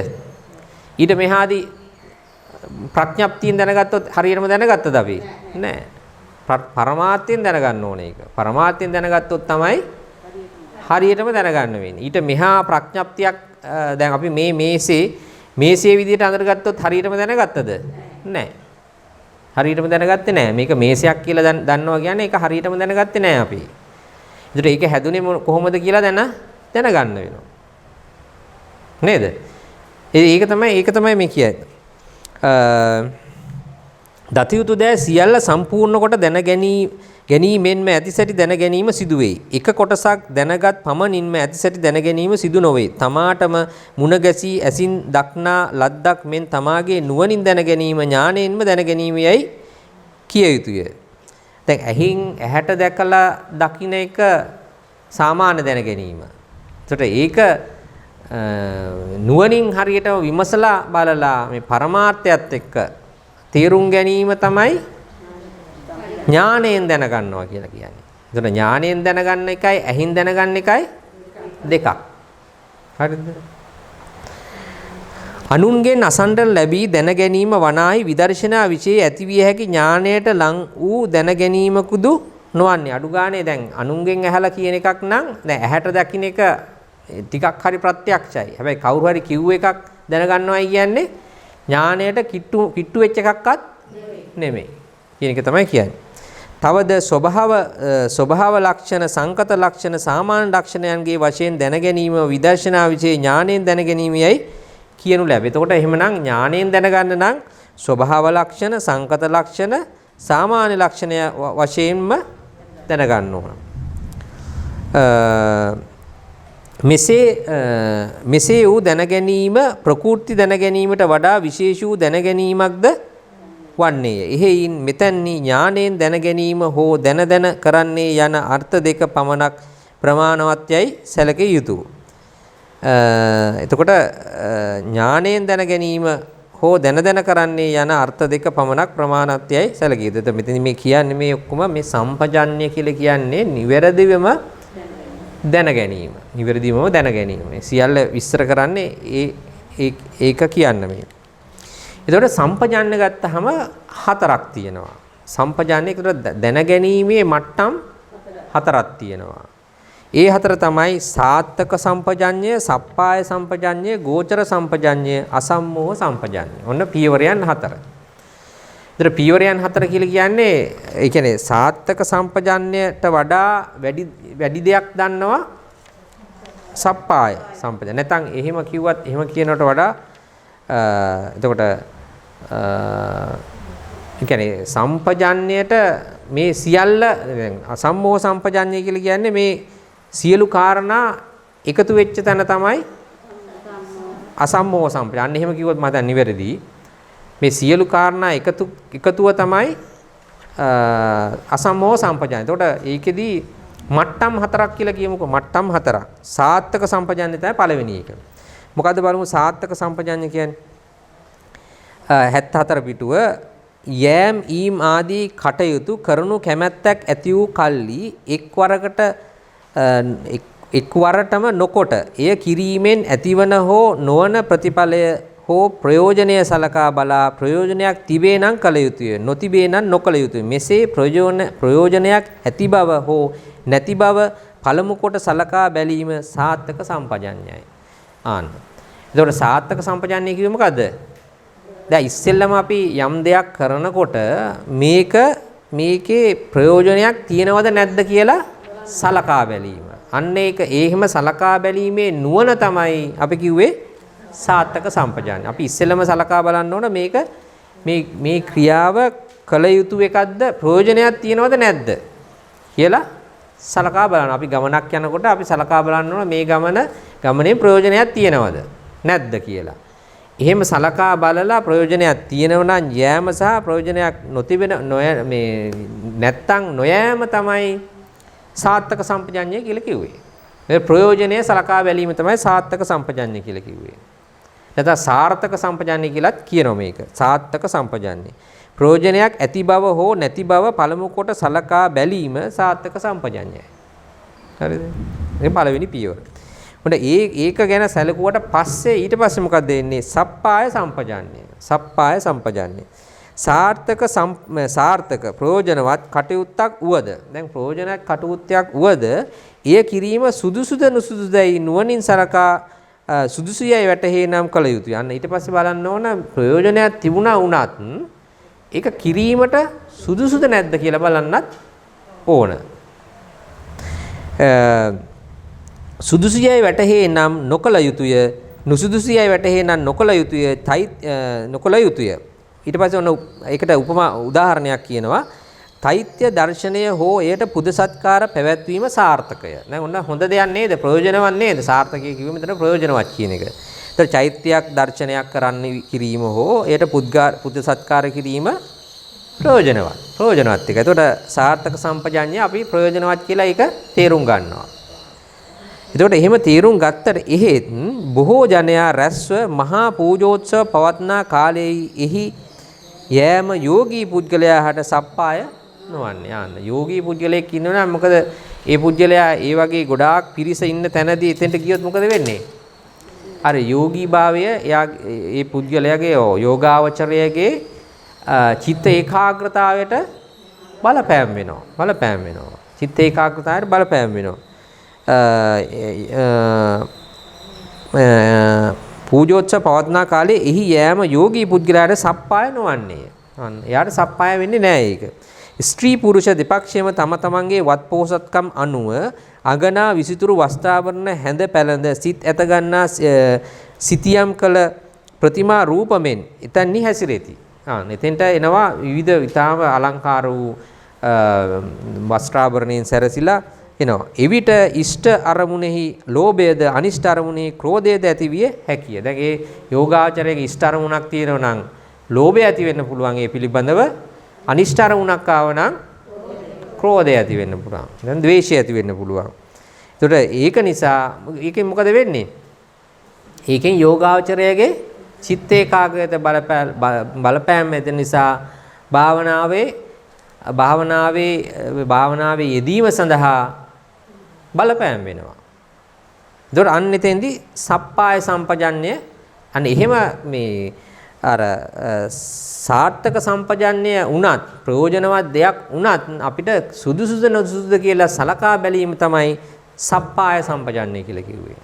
Speaker 1: ඊට මෙහාදී ප්‍රඥප්තියෙන් දැනගත්තොත් හරියටම දැනගත්තද අපි? නෑ. පරමාර්ථයෙන් දැනගන්න ඕනේ ඒක. පරමාර්ථයෙන් දැනගත්තොත් තමයි හරියටම දැනගන්න වෙන්නේ. ඊට මෙහා ප්‍රඥප්තියක් දැන් අපි මේ මේසේ විදිහට අඳුරගත්තොත් හරියටම දැනගත්තද? නැහැ. හරියටම දැනගත්තේ නැහැ. මේක මේසයක් කියලා දන්නවා කියන්නේ ඒක හරියටම දැනගත්තේ නැහැ අපි. ඒකට ඒක හැදුනේ කොහොමද කියලා දැනගන්න වෙනවා. නේද? ඒක තමයි මේ කියන්නේ. දතයුතු දෑ සියල්ල සම්පූර්ණ කොට දැන ගැනීමෙන්ම ඇතිසැටි දැන ගැනීම සිදුවේ. එක කොටසක් දැනගත් පමණින්ම ඇතිසැටි දැන ගැනීම සිදු නොවේ. තමාටම මුණ ගැසී ඇසින් දක්නා ලද්දක් මෙන් තමාගේ නුවණින් දැන ගැනීම ඥාණයෙන්ම දැන ගැනීම යයි කිය යුතුය. දැන් ඇහැට දැකලා දකින්න එක සාමාන්‍ය දැන ගැනීම. ඒකට ඒක නුවණින් හරියට විමසලා බලලා මේ පරමාර්ථයත් එක්ක තේරුම් ගැනීම තමයි ඥාණයෙන් දැනගන්නවා කියලා කියන්නේ. ඒකට ඥාණයෙන් දැනගන්න එකයි ඇහින් දැනගන්න එකයි දෙකක්. හරිද? අනුන්ගෙන් අසන්නට ලැබී දැන ගැනීම වනාහි විදර්ශනා විශේෂ ඇතිවිය හැකි ඥාණයට ලං වූ දැන ගැනීමකුදු නොවන්නේ. අඩු ගානේ දැන් අනුන්ගෙන් ඇහලා කියන එකක් නම් දැන් ඇහැට දකින්න එක ටිකක් හරි ප්‍රත්‍යක්ෂයි. හැබැයි කවුරු හරි කිව්ව එකක් දැනගන්නවයි කියන්නේ ඥාණයට කිට්ටු වෙච්ච එකක්වත් නෙමෙයි. කියන එක තමයි කියන්නේ. තවද ස්වභාව ලක්ෂණ සංකත ලක්ෂණ සාමාන්‍ය ලක්ෂණයන්ගේ වශයෙන් දැන ගැනීම විදර්ශනා විශේෂ ඥාණයෙන් දැන ගැනීමයි කියනු ලැබේ. එතකොට එහෙමනම් ඥාණයෙන් දැනගන්න නම් ස්වභාව ලක්ෂණ සංකත ලක්ෂණ සාමාන්‍ය ලක්ෂණය වශයෙන්ම දැනගන්න ඕන. මෙසේ වූ දැන ගැනීම ප්‍රකෘති දැන ගැනීමට වඩා විශේෂ වූ දැන ගැනීමක්ද වන්නේය. එහෙයින් මෙතැන්හි ඥාණයෙන් දැන ගැනීම හෝ දැන කරන්නේ යන අර්ථ දෙක පමණක් ප්‍රමාණවත්යයි සැලකිය යුතුය. එතකොට ඥාණයෙන් දැන ගැනීම හෝ දැන කරන්නේ යන අර්ථ දෙක පමණක් ප්‍රමාණවත්යයි සැලකිය යුතුය. මෙතන මේ කියන්නේ මේ ඔක්කොම මේ සම්පජාඤ්ඤය කියලා කියන්නේ නිවැරදිවම දැන ගැනීම. නිවැරදිවම දැන ගැනීම. සියල්ල විස්තර කරන්නේ ඒක කියන්න මේ. එතකොට සම්පජාඤ්ඤය ගත්තාම හතරක් තියෙනවා. සම්පජාඤ්ඤය ඒකට දැනගැනීමේ මට්ටම් හතරක් තියෙනවා. ඒ හතර තමයි සාත්තක සම්පජාඤ්ඤය, සප්පාය සම්පජාඤ්ඤය, ගෝචර සම්පජාඤ්ඤය, අසම්මෝහ සම්පජාඤ්ඤය. ඔන්න පියවරයන් හතර. ඒතර පියවරයන් හතර කියලා කියන්නේ ඒ කියන්නේ සාත්තක සම්පජාඤ්ඤයට වඩා වැඩි දෙයක් දන්නවා සප්පාය සම්පජාඤ්ඤය. නැත්නම් එහෙම කිව්වත් එහෙම කියනකට වඩා එතකොට ඒ කියන්නේ සම්පජාඤ්ඤයට මේ සියල්ල අසම්මෝහ සම්පජාඤ්ඤය කියලා කියන්නේ මේ සියලු කාරණා එකතු වෙච්ච තැන තමයි අසම්මෝහ සම්පජාඤ්ඤය. අන්න එහෙම කිව්වොත් මම දැන් නිවැරදි. මේ සියලු කාරණා එකතුව තමයි අසම්මෝහ සම්පජාඤ්ඤය. එතකොට ඒකෙදි මට්ටම් හතරක් කියලා කියමුකෝ. මට්ටම් හතරක්. සාත්තක සම්පජාඤ්ඤය තමයි පළවෙනි එක. මොකද්ද බලමු සාත්තක සම්පජාඤ්ඤය කියන්නේ? 74 පිටුව යෑම් ඊම් ආදී කටයුතු කරනු කැමැත්තක් ඇති වූ කල්ලි එක්වරටම නොකොට එය කිරීමෙන් ඇතිවන හෝ නොවන ප්‍රතිඵලය හෝ ප්‍රයෝජනය සලකා බලා ප්‍රයෝජනයක් තිබේ නම් කළ යුතුය, නොතිබේ නම් නොකළ යුතුය. මෙසේ ප්‍රයෝජනයක් ඇති බව හෝ නැති බව පළමු කොට සලකා බැලීම සාත්තක සම්පජාඤ්ඤයයි. ආන්න. එතකොට සාත්තක සම්පජාඤ්ඤය කියන්නේ මොකද්ද? දැන් ඉස්සෙල්ලම අපි යම් දෙයක් කරනකොට මේකේ ප්‍රයෝජනයක් තියෙනවද නැද්ද කියලා සලකා බැලීම. අන්න ඒක එහෙම සලකා බැලීමේ නුවණ තමයි අපි කිව්වේ සාත්තක සම්පජාඤ්ඤය. අපි ඉස්සෙල්ලම සලකා බලන්න ඕන මේ ක්‍රියාව කළ යුතු එකක්ද ප්‍රයෝජනයක් තියෙනවද නැද්ද කියලා සලකා බලන්න. අපි ගමනක් යනකොට අපි සලකා බලන්න ඕන මේ ගමනේ ප්‍රයෝජනයක් තියෙනවද නැද්ද කියලා. එහෙම සලකා බලලා ප්‍රයෝජනයක් තියෙනව නම් යෑම සහ ප්‍රයෝජනයක් නොතිබෙන නැත්තම් නොයෑම තමයි සාත්තක සම්පජාඤ්ඤය කියලා කිව්වේ. මේ ප්‍රයෝජනය සලකා බැලීම තමයි සාත්තක සම්පජාඤ්ඤය කියලා කිව්වේ. නැත්නම් සාර්ථක සම්පජාඤ්ඤය කියලාත් කියනවා මේක. සාත්තක සම්පජාඤ්ඤය. ප්‍රයෝජනයක් ඇති බව හෝ නැති බව පළමු කොට සලකා බැලීම සාත්තක සම්පජාඤ්ඤයයි. හරිද? මේ පළවෙනි පියවර. ඒක ගැන සැලකුවට පස්සේ ඊට පස්සේ මොකක්ද එන්නේ? සප්පාය සම්පජාඤ්ඤය. සප්පාය සම්පජාඤ්ඤය. සාර්ථක ප්‍රයෝජනවත් කටයුත්තක් වුවද. දැන් ප්‍රයෝජනවත් කටයුත්තක් වුවද එය කිරීම සුදුසුද නුසුදුසුදයි නුවණින් සලකා සුදුසුයයි වැටහේ නම් කළ යුතුය. අන්න ඊට පස්සේ බලන්න ඕන ප්‍රයෝජනයක් තිබුණා වුණත් ඒක කිරීමට සුදුසුද නැද්ද කියලා බලන්නත් ඕන. සුදුසුයයි වැටහේ නම් නොකළ යුතුය, නුසුදුසුයයි වැටහේ නම් නොකළ යුතුය, නොකළ යුතුය. ඊට පස්සේ ඔන්න ඒකට උපමා උදාහරණයක් කියනවා. තෛත්‍ය දර්ශනය හෝ එයට පුද සත්කාර පැවැත්වීම සාර්ථකය. දැන් ඔන්න හොඳ දෙයක් නේද? ප්‍රයෝජනවත් නේද? සාර්ථකය කිව්වෙ මෙතන ප්‍රයෝජනවත් කියන එක. ඒතර චෛත්‍යයක් දර්ශනයක් කරන්න කිරීම හෝ එයට පුද සත්කාර කිරීම ප්‍රයෝජනවත් එක. එතකොට සාර්ථක සම්පජාඤ්ඤය අපි ප්‍රයෝජනවත් කියලා ඒක තේරුම් ගන්නවා. එතකොට එහෙම තීරුම් ගත්තට එහෙත් බොහෝ ජනයා රැස්ව මහා පූජෝත්සව පවත්නා කාලයේ එහි යෑම යෝගී පුද්ගලයා හට සප්පාය නොවන්නේ. යන්න යෝගී පුද්ගලයෙක් ඉන්නවනම් මොකද ඒ පුද්ගලයා ඒ වගේ ගොඩාක් පිරිස ඉන්න තැනදී එතෙන්ට ගියොත් මොකද වෙන්නේ? අර යෝගී භාවය එයා ඒ පුද්ගලයාගේ යෝගාවචරයේගේ චිත්ත ඒකාග්‍රතාවයට බලපෑම් වෙනවා. චිත්ත ඒකාග්‍රතාවයට බලපෑම් වෙනවා. පූජෝත්සව පවත්නා කාලේ එහි යෑම යෝගී පුද්ගලයාට සප්පාය නොවන්නේ. එයාට සප්පාය වෙන්නේ නැහැ ඒක. ස්ත්‍රී පුරුෂ දෙපක්ෂයේම තම තමන්ගේ වත්පොහසත්කම් අනුව අගනා විසිතුරු වස්ත්‍රාභරණ හැඳ පැළඳ සිත් ඇත ගන්නා සිතියම් කළ ප්‍රතිමා රූපමෙන් එතන්හි හැසිරෙති. එතෙන්ට එනවා විවිධ ඊටාම අලංකාර වූ වස්ත්‍රාභරණයෙන් සැරසිලා එනවා. එවිට ඉෂ්ට අරමුණෙහි ලෝභයද අනිෂ්ට අරමුණෙහි ක්‍රෝධයද ඇතිවිය හැකිය. දැන් ඒ යෝගාචරයේ ඉෂ්ට අරමුණක් තියෙනවා නම් ලෝභය ඇති වෙන්න පුළුවන්. ඒ පිළිබඳව අනිෂ්ට අරමුණක් ආව නම් ක්‍රෝධය ඇති වෙන්න පුළුවන්. දැන් ද්වේෂය ඇති වෙන්න පුළුවන්. ඒතකොට ඒක නිසා ඒකෙන් මොකද වෙන්නේ? ඒකෙන් යෝගාචරයේගේ චිත්ත ඒකාග්‍රයට බලපෑම් ඇති නිසා භාවනාවේ යෙදීම සඳහා බලපෑම් වෙනවා. ඒතකොට අන්න එතෙන්දී සප්පාය සම්පජන්‍ය අන්න එහෙම මේ අර සාර්ථක සම්පජන්‍ය වුණත් ප්‍රයෝජනවත් දෙයක් වුණත් අපිට සුදුසුද නොසුදුසුද කියලා සලකා බැලීම තමයි සප්පාය සම්පජන්‍ය කියලා කිව්වේ.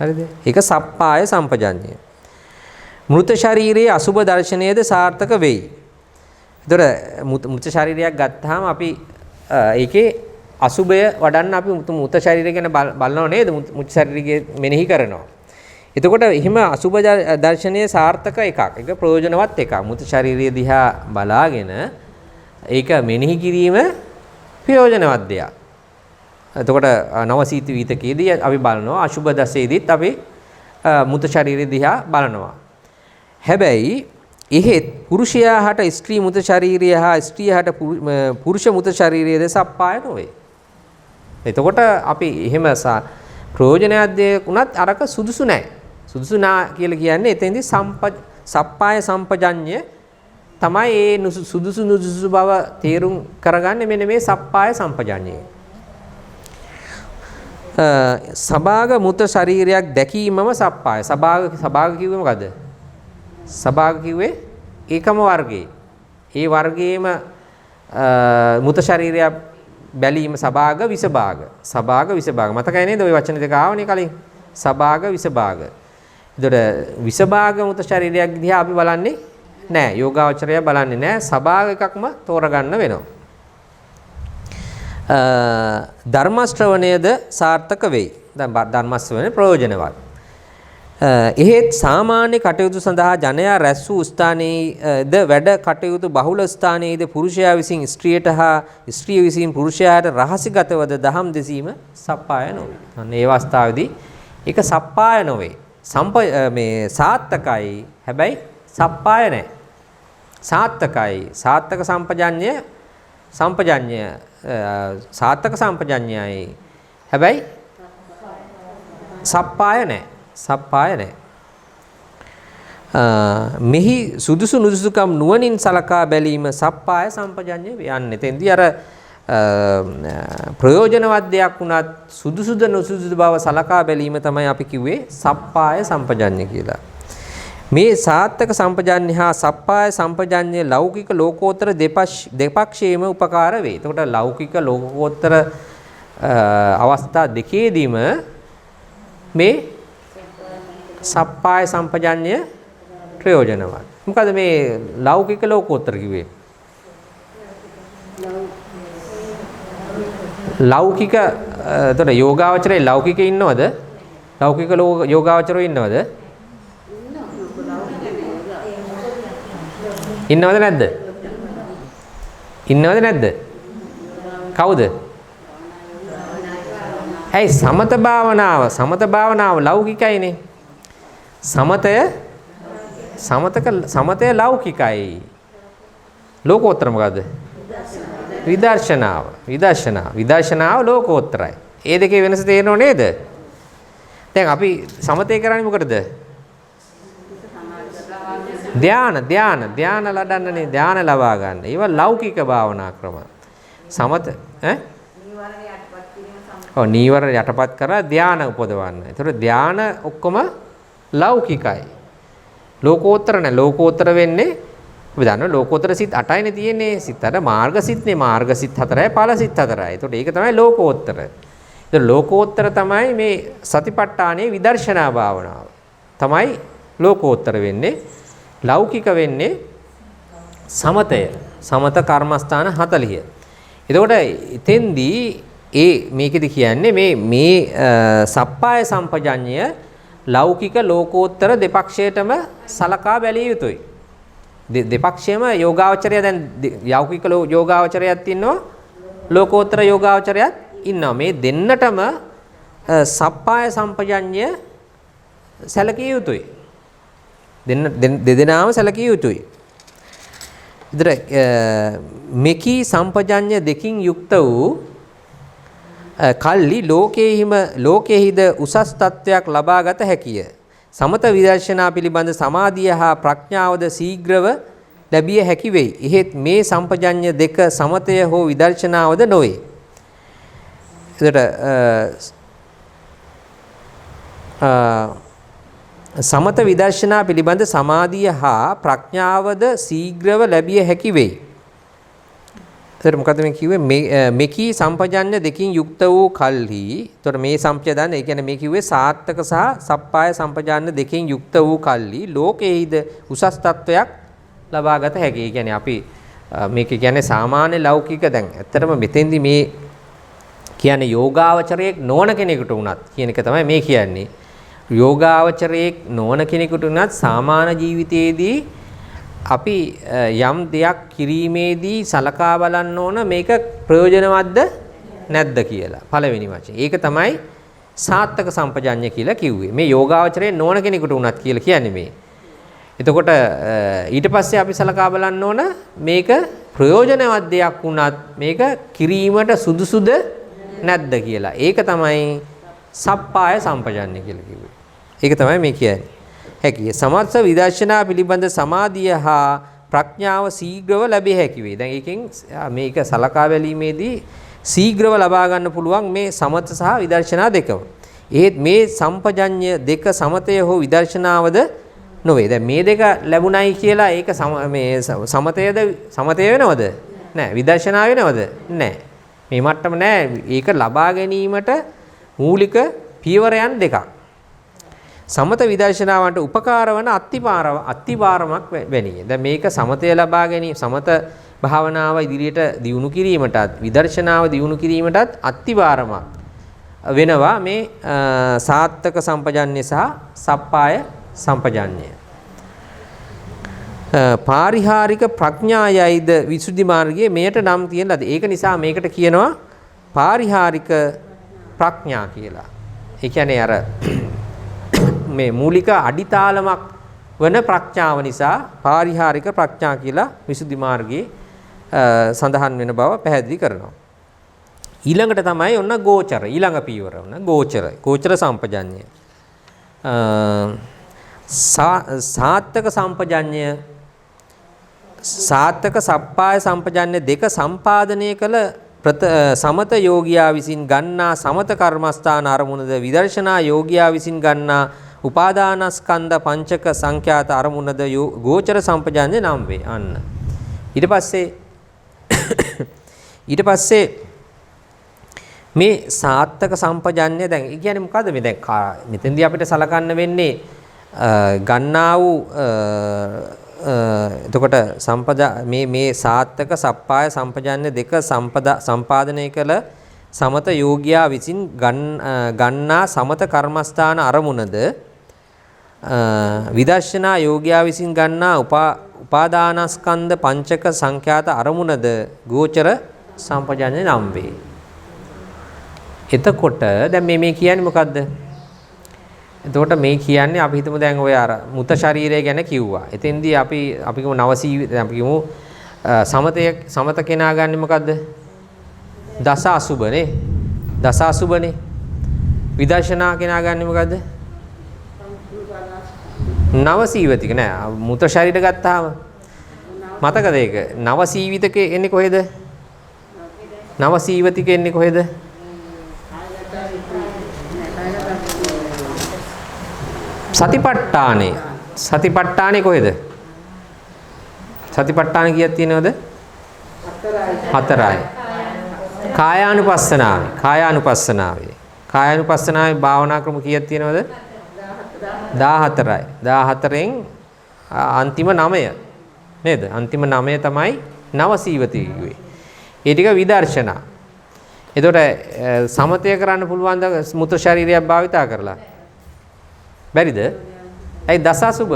Speaker 1: හරිද? ඒක සප්පාය සම්පජන්‍ය. මෘත ශරීරයේ අසුබ දර්ශනයේද සාර්ථක වෙයි. ඒතර මෘත ශරීරයක් ගත්තාම අපි ඒකේ අසුබය වඩන්න අපි මෘත ශරීරය ගැන බලනව නේද? මෘත ශරීරය මෙනෙහි කරනවා. එතකොට එහෙම අසුබ දර්ශනයේ සාර්ථක එකක්. ඒක ප්‍රයෝජනවත් එකක්. මෘත ශරීරය දිහා බලාගෙන ඒක මෙනෙහි කිරීම ප්‍රයෝජනවත් දෙයක්. එතකොට නවසීත විතකයේදී අපි බලනවා අසුබ දසයේදීත් අපි මෘත ශරීරය දිහා බලනවා. හැබැයි එහෙත් පුරුෂයා හට ස්ත්‍රී මෘත ශරීරය හා ස්ත්‍රිය හට පුරුෂ මෘත ශරීරයද සප්පාය නොවේ. එතකොට අපි එහෙම ප්‍රයෝජනයක් දෙයක් උනත් අරක සුදුසු නැහැ. සුදුසු නා කියලා කියන්නේ එතෙන්දී සප්පාය සම්පජඤ්ඤය තමයි ඒ සුදුසු නුසුසු බව තේරුම් කරගන්නේ මෙන්න මේ සප්පාය සම්පජඤ්ඤය. සබාග මෘත ශරීරයක් දැකීමම සප්පාය. සබාග කිව්වේ මොකද? සබාග කිව්වේ ඒකම වර්ගයේ. ඒ වර්ගයේම මෘත ශරීරයක් බැලීම සබාග විසභාග. සබාග විසභාග. මතකයි නේද ওই වචන දෙක ආවනේ කලින්. සබාග විසභාග. ඒතර විසභාග මෘත ශරීරයක් දිහා අපි බලන්නේ නැහැ. යෝගාවචරය බලන්නේ නැහැ. සබාග එකක්ම තෝරගන්න වෙනවා. ධර්ම ශ්‍රවණයද සාර්ථක වෙයි. දැන් ධර්ම ශ්‍රවණය ප්‍රයෝජනවත්. එහෙත් සාමාන්‍ය කටයුතු සඳහා ජනයා රැස් වූ ස්ථානයේද වැඩ කටයුතු බහුල ස්ථානයේද පුරුෂයා විසින් ස්ත්‍රියට හා ස්ත්‍රිය විසින් පුරුෂයාට රහසිගතවද දහම් දෙසීම සප්පාය නොවේ. අන්න ඒ අවස්ථාවේදී ඒක සප්පාය නොවේ. මේ සාත්තකයි හැබැයි සප්පාය නැහැ. සාත්තකයි සාත්තක සම්පජඤ්ඤය සාත්තක සම්පජඤ්ඤයයි හැබැයි සප්පාය නැහැ. සප්පාය නැහැ. මෙහි සුදුසු නුසුසුකම් නුවණින් සලකා බැලීම සප්පාය සම්පජඤ්ඤය යන්නේ. එතෙන්දී අර ප්‍රයෝජනවත් දෙයක් වුණත් සුදුසුද නුසුසුද බව සලකා බැලීම තමයි අපි කිව්වේ සප්පාය සම්පජඤ්ඤය කියලා. මේ සාත්තක සම්පජඤ්ඤය හා සප්පාය සම්පජඤ්ඤය ලෞකික ලෝකෝත්තර දෙපක්ෂයේම උපකාර වේ. එතකොට ලෞකික ලෝකෝත්තර අවස්ථා දෙකේදීම මේ සප්පාය සම්පජඤ්ඤය ප්‍රයෝජනවත්. මොකද මේ ලෞකික ලෝකෝත්තර කිව්වේ? ලෞකික එතකොට යෝගාවචරයේ ලෞකිකේ ඉන්නවද? ලෞකික යෝගාවචරෝ ඉන්නවද? ඉන්නවද නැද්ද? ඉන්නවද නැද්ද? කවුද? ඇයි සමත භාවනාව ලෞකිකයිනේ. සමතය ලෞකිකයි. ලෝකෝත්තර මොකද්ද? විදර්ශනාව ලෝකෝත්තරයි. ඒ දෙකේ වෙනස තේරෙනව නේද? දැන් අපි සමතේ කරන්නේ මොකටද? ධාන ලඩන්නනේ ධාන ලබා ගන්න. ඒවා ලෞකික භාවනා ක්‍රම. සමත නීවර යටපත් කරලා ධාන උපදවන්න. ඒතර ධාන ඔක්කොම ලෞකිකයි. ලෝකෝත්තර නැහැ. ලෝකෝත්තර වෙන්නේ අපි දන්නවා ලෝකෝත්තර සිත් 8යිනේ තියෙන්නේ. සිත් 8 මාර්ග සිත්නේ. මාර්ග සිත් 4යි ඵල සිත් 4යි. ඒතකොට ඒක තමයි ලෝකෝත්තර. ඒතර ලෝකෝත්තර තමයි මේ සතිපට්ඨානයේ විදර්ශනා භාවනාව. තමයි ලෝකෝත්තර වෙන්නේ. ලෞකික වෙන්නේ සමතය. සමත කර්මස්ථාන 40. එතකොට එතෙන්දී මේකෙදි කියන්නේ මේ සප්පාය සම්පජඤ්ඤය ලෞකික ලෝකෝත්තර දෙපක්ෂයටම සලකා බැලිය යුතුයි. දෙපක්ෂයම යෝගාවචරය දැන් ලෞකික යෝගාවචරයක් ඉන්නවා ලෝකෝත්තර යෝගාවචරයක් ඉන්නවා. මේ දෙන්නටම සප්පාය සම්පජඤ්ඤය සැලකිය යුතුයි. දෙදෙනාම සැලකිය යුතුයි. ඉතර මෙකී සම්පජඤ්ඤ දෙකින් යුක්ත වූ කල්ලි ලෝකෙහිද උසස් තත්වයක් ලබාගත හැකිය. සමත විදර්ශනා පිළිබඳ සමාධිය හා ප්‍රඥාවද ශීඝ්‍රව ලැබිය හැකි වෙයි. එහෙත් මේ සම්පජඤ්ඤ දෙක සමතය හෝ විදර්ශනාවද නොවේ. සමත විදර්ශනා පිළිබඳ සමාධිය හා ප්‍රඥාවද ශීඝ්‍රව ලැබිය හැකි වෙයි. එතකොට මොකද මේ කිව්වේ මෙකී සම්පජඤ්ඤ දෙකින් යුක්ත වූ කල්හි. එතකොට මේ සම්පජඤ්ඤ ඒ කියන්නේ මේ කිව්වේ සාර්ථක සහ සප්පාය සම්පජඤ්ඤ දෙකින් යුක්ත වූ කල්හි ලෝකෙහිද උසස් තත්වයක් ලබාගත හැකියි. ඒ කියන්නේ අපි මේක කියන්නේ සාමාන්‍ය ලෞකික දැන් ඇත්තටම මෙතෙන්දි මේ කියන්නේ යෝගාවචරයේ නොවන කෙනෙකුට උනත් කියන එක තමයි මේ කියන්නේ. යෝගාවචරයේ නොවන කෙනෙකුට උනත් සාමාන්‍ය ජීවිතයේදී අපි යම් දෙයක් කිරීමේදී සලකා බලන්න ඕන මේක ප්‍රයෝජනවත්ද නැද්ද කියලා. පළවෙනි වචනේ. ඒක තමයි සාත්තක සම්පජඤ්ඤය කියලා කිව්වේ. මේ යෝගාවචරයේ නොවන කෙනෙකුට උනත් කියලා කියන්නේ මේ. එතකොට ඊට පස්සේ අපි සලකා බලන්න ඕන මේක ප්‍රයෝජනවත් දෙයක් වුණත් මේක කිරීමට සුදුසුද නැද්ද කියලා. ඒක තමයි සප්පාය සම්පජඤ්ඤය කියලා කිව්වේ. ඒක තමයි මේ කියන්නේ. හැකිය. සමර්ථ විදර්ශනා පිළිබඳ සමාධිය හා ප්‍රඥාව ශීඝ්‍රව ලැබිය හැකි වේ. දැන් ඒකෙන් මේක සලකා බැලීමේදී ශීඝ්‍රව ලබා ගන්න පුළුවන් මේ සමත සහ විදර්ශනා දෙකම. ඒත් මේ සම්පජඤ්ඤ දෙක සමතය හෝ විදර්ශනාවද නොවේ. දැන් මේ දෙක ලැබුණයි කියලා ඒක මේ සමතය වෙනවද? නෑ. විදර්ශනා වෙනවද? නෑ. මේ මට්ටම නෑ. ඒක ලබා ගැනීමට මූලික පියවරයන් දෙකක්. සමත විදර්ශනාවන්ට උපකාර වන අත්තිපාරමක් වැනිය. දැන් මේක සමතය ලබා ගැනීම සමත භාවනාව ඉදිරියට දියුණු කිරීමටත් විදර්ශනාව දියුණු කිරීමටත් අත්තිපාරමක් වෙනවා මේ සාත්තක සම්පජඤ්ඤය සහ සප්පාය සම්පජඤ්ඤය. පාරිහාරික ප්‍රඥායයිද විසුද්ධි මාර්ගයේ මෙයට නම් තියෙන ලද. ඒක නිසා මේකට කියනවා පාරිහාරික ප්‍රඥා කියලා. ඒ කියන්නේ අර මේ මූලික අඩිතාලමක් වන ප්‍රඥාව නිසා පාරිහාරික ප්‍රඥා කියලා විසුද්ධි මාර්ගයේ සඳහන් වෙන බව පැහැදිලි කරනවා. ඊළඟට තමයි ඔන්න ගෝචර ඊළඟ පියවර ඔන්න ගෝචර සම්පජඤ්ඤය. සාත්තක සම්පජඤ්ඤය සාත්තක සප්පාය සම්පජඤ්ඤ දෙක සම්පාදනය කළ සමත යෝගියා විසින් ගන්නා සමත කර්මස්ථාන අරමුණද විදර්ශනා යෝගියා විසින් ගන්නා උපාදානස්කන්ධ පංචක සංඛ්‍යාත අරමුණද ගෝචර සම්පජඤ්ඤය නම් වේ. අන්න ඊට පස්සේ මේ සාත්තක සම්පජඤ්ඤය දැන් ඒ කියන්නේ මොකද්ද මේ දැන් මෙතෙන්දී අපිට සලකන්න වෙන්නේ ගන්නා වූ එතකොට මේ සාත්තක සප්පාය සම්පජඤ්ඤ දෙක සම්පාදනය කළ සමත යෝගියා විසින් ගන්නා සමත කර්මස්ථාන අරමුණද විදර්ශනා යෝගියා විසින් ගන්නා උපාදානස්කන්ධ පංචක සංඛ්‍යාත අරමුණද ගෝචර සම්පජඤ්ඤය නම් වේ. එතකොට දැන් මේ කියන්නේ මොකද්ද? එතකොට මේ කියන්නේ අපි හිතමු දැන් ඔය අර මුත ශරීරය ගැන කිව්වා. එතෙන්දී අපි කිව්ව අපි කිව්ව සමත කෙනා ගන්නෙ මොකද්ද? දස අසුබනේ. විදර්ශනා කෙනා ගන්නේ මොකද්ද? නව සීවිතික නෑ. මූත්‍ර ශරීර ගත්තාම මතකද ඒක? නව සීවිතක එන්නේ කොහෙද? නව සීවිතික එන්නේ කොහෙද? සතිපට්ඨානේ. සතිපට්ඨානේ කොහෙද? සතිපට්ඨාන කීයක් තියෙනවද? හතරයි. කායානුපස්සනාවේ. කායානුපස්සනාවේ. කායානුපස්සනාවේ භාවනා ක්‍රම කීයක් තියෙනවද? 14යි. 14න් අන්තිම 9 නේද? අන්තිම 9 තමයි නව සීවති කිව්වේ. ඒ ටික විදර්ශනා. එතකොට සමතය කරන්න පුළුවන් ද මුත්‍ර ශරීරයක් භාවිතා කරලා? බැරිද? ඇයි දසසුබ?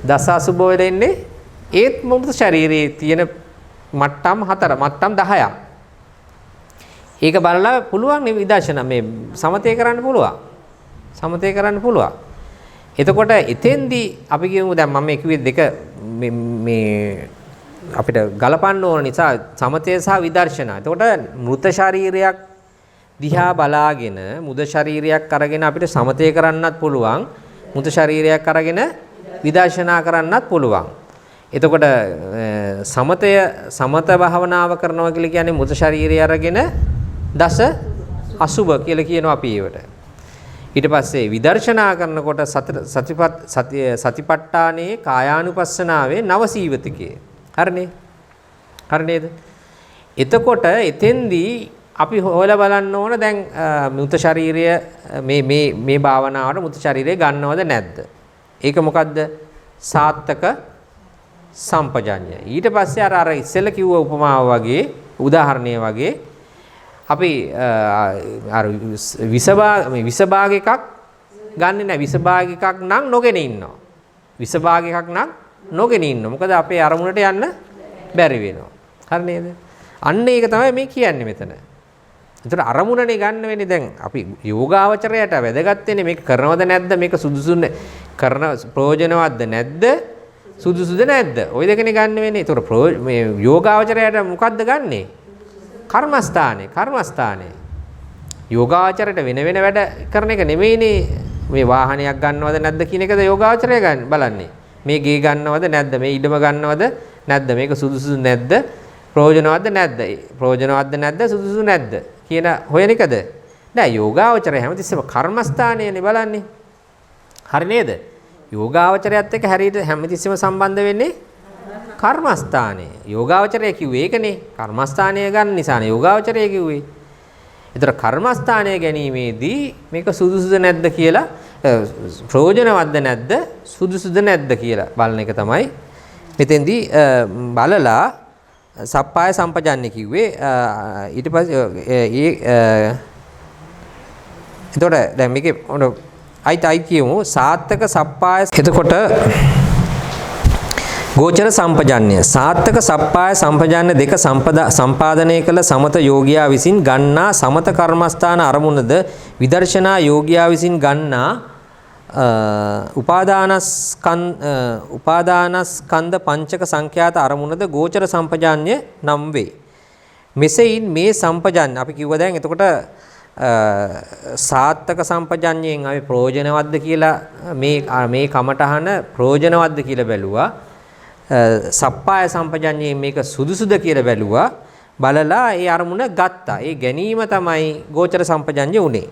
Speaker 1: දසසුබ වල ඉන්නේ ඒත් මුත්‍ර ශරීරයේ තියෙන මට්ටම් 4 මට්ටම් 10ක්. ඒක බලලා පුළුවන් නේ විදර්ශනා මේ සමතය කරන්න පුළුවන්. සමතය කරන්න පුළුවන්. එතකොට එතෙන්දී අපි කියමු දැන් මම කිව්වේ දෙක මේ අපිට ගලපන්න ඕන නිසා සමතය සහ විදර්ශනා. එතකොට මෘත ශරීරයක් දිහා බලාගෙන මුද ශරීරයක් අරගෙන අපිට සමතය කරන්නත් පුළුවන්. මුත ශරීරයක් අරගෙන විදර්ශනා කරන්නත් පුළුවන්. එතකොට සමත භාවනාව කරනවා කියලා කියන්නේ මුත ශරීරය අරගෙන දස අසුබ කියලා කියනවා අපි ඒවට. ඊට පස්සේ විදර්ශනා කරනකොට සතිපට්ඨානයේ කායානුපස්සනාවේ නවසීවතිකේ. හරිනේ? හරි නේද? එතකොට එතෙන්දී අපි හොයලා බලන්න ඕන දැන් මුත ශරීරය මේ භාවනාවට මුත ශරීරය ගන්නවද නැද්ද? ඒක මොකද්ද? සාත්තක සම්පජඤ්ඤය. ඊට පස්සේ අර ඉස්සෙල්ලා කිව්ව උපමාව වගේ උදාහරණය වගේ අපි අර විස භාග එකක් ගන්නෙ නැහැ. විස භාග එකක් නම් නොගෙන ඉන්නවා. විස භාග එකක් නම් නොගෙන ඉන්නවා. මොකද අපේ අරමුණට යන්න බැරි වෙනවා. හරි නේද? අන්න ඒක තමයි මේ කියන්නේ මෙතන. ඒතර අරමුණනේ ගන්න වෙන්නේ දැන් අපි යෝගාවචරයට වැදගත් වෙන්නේ මේක කරනවද නැද්ද? මේක සුදුසු කරන ප්‍රයෝජනවත්ද නැද්ද? සුදුසුද නැද්ද? ওই දෙකනේ ගන්න වෙන්නේ. ඒතර මේ යෝගාවචරයට මොකද්ද ගන්නෙ? කර්මස්ථානේ. යෝගාචරයට වෙන වැඩ කරන එක නෙමෙයිනේ මේ වාහනයක් ගන්නවද නැද්ද කියන එකද යෝගාචරය බලන්නේ. මේ ගේ ගන්නවද නැද්ද? මේ ඉඩම ගන්නවද නැද්ද? මේක සුදුසු නැද්ද? ප්‍රයෝජනවත්ද නැද්ද? ප්‍රයෝජනවත්ද නැද්ද? සුදුසු නැද්ද? කියන හොයන එකද? නෑ යෝගාචරය හැමතිස්සෙම කර්මස්ථානයනේ බලන්නේ. හරි නේද? යෝගාචරයත් එක්ක හරියට හැමතිස්සෙම සම්බන්ධ වෙන්නේ කර්මස්ථානේ. යෝගාවචරය කිව්වේ ඒකනේ. කර්මස්ථානය ගන්න නිසානේ යෝගාවචරය කිව්වේ. ඒතර කර්මස්ථානය ගැනීමේදී මේක සුදුසුද නැද්ද කියලා ප්‍රයෝජනවත්ද නැද්ද සුදුසුද නැද්ද කියලා බලන එක තමයි මෙතෙන්දී බලලා සප්පාය සම්පජාන්නේ කිව්වේ. ඊට පස්සේ එතකොට දැන් මේකේ අයි කියමු සාත්තක සප්පාය. එතකොට ගෝචර සම්පජාන්‍ය සාත්තක සප්පාය සම්පජාන්‍ය දෙක සම්පාදනය කළ සමත යෝගියා විසින් ගන්නා සමත කර්මස්ථාන අරමුණද විදර්ශනා යෝගියා විසින් ගන්නා උපාදානස්කන්ධ පංචක සංඛ්‍යාත අරමුණද ගෝචර සම්පජාන්‍ය නම් වේ. මෙසේයින් මේ සම්පජාන්‍ය අපි කිව්වා දැන් එතකොට සාත්තක සම්පජාන්‍යයෙන් අපි ප්‍රයෝජනවත්ද කියලා මේ කමටහන ප්‍රයෝජනවත්ද කියලා බැලුවා. සප්පාය සම්පජඤ්ඤයෙන් මේක සුදුසුද කියලා බැලුවා. බලලා ඒ අරමුණ ගත්තා. ඒ ගැනීම තමයි ගෝචර සම්පජඤ්ඤය උනේ.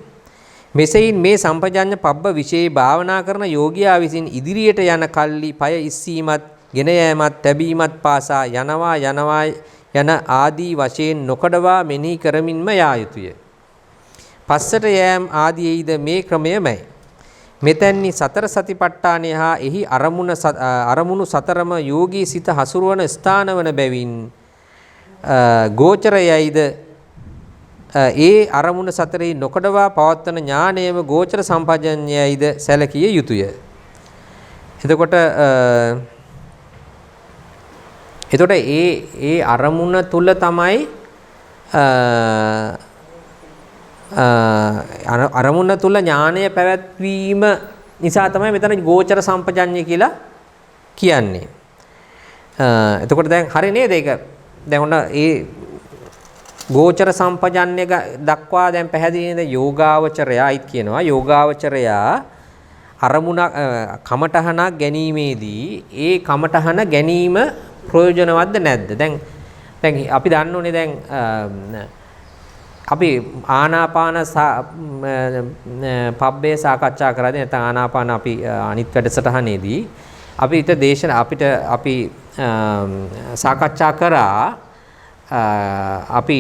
Speaker 1: මෙසේයින් මේ සම්පජඤ්ඤ පබ්බ විශේෂ භාවනා කරන යෝගියා විසින් ඉදිරියට යන කල්ලි පය ඉස්සීමත්, ගෙන යෑමත්, තැබීමත් පාසා යනවා යන ආදී වශයෙන් නොකඩවා මෙනෙහි කරමින්ම යා යුතුය. පස්සට යෑම ආදීයිද මේ ක්‍රමයමයි. මෙතැන්නි සතර සතිපට්ඨානය හා එහි අරමුණු සතරම යෝගී සිත හසුරුවන ස්ථානවන බැවින් ගෝචරයයිද ඒ අරමුණ සතරේ නොකඩවා පවත්වන ඥානයම ගෝචර සම්පජඤ්ඤයයිද සැලකිය යුතුය. එතකොට ඒ අරමුණ තුල තමයි අරමුණ තුල ඥානය පැවැත්වීම නිසා තමයි මෙතන ගෝචර සම්පජඤ්ඤය කියලා කියන්නේ. එතකොට දැන් හරි නේද ඒක? දැන් ඔන්න ගෝචර සම්පජන්‍ය දක්වා දැන් පැහැදිලිද යෝගාවචරයයිත් කියනවා යෝගාවචරයා අරමුණක් කමඨහනක් ගැනීමේදී ඒ කමඨහන ගැනීම ප්‍රයෝජනවත්ද නැද්ද දැන් අපි දන්නෝනේ දැන් අපි ආනාපාන පබ්බේ සාකච්ඡා කරද්දී නැත්නම් ආනාපාන අපි අනිත් වැඩසටහනේදී අපිට දේශන අපිට අපි සාකච්ඡා කරා අපි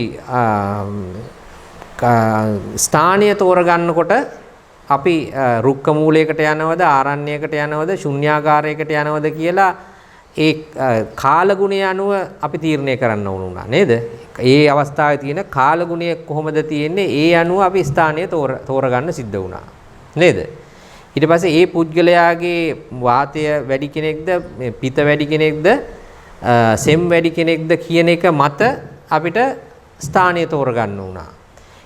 Speaker 1: ස්ථානීය තෝරගන්නකොට අපි රුක්ක මූලයකට යනවද ආරණ්‍යයකට යනවද ශුන්‍යාගාරයකට යනවද කියලා ඒ කාලගුණය අනුව අපි තීරණය කරන්න ඕන වුණා නේද? ඒ අවස්ථාවේ තියෙන කාලගුණය කොහොමද තියෙන්නේ? ඒ අනුව අපි ස්ථානීය තෝරගන්න සිද්ධ වුණා නේද? ඊට පස්සේ ඒ පුද්ගලයාගේ වාතය වැඩි කෙනෙක්ද පිත වැඩි කෙනෙක්ද සෙම් වැඩි කෙනෙක්ද කියන එක මත අපිට ස්ථානීය තෝරගන්න වුණා.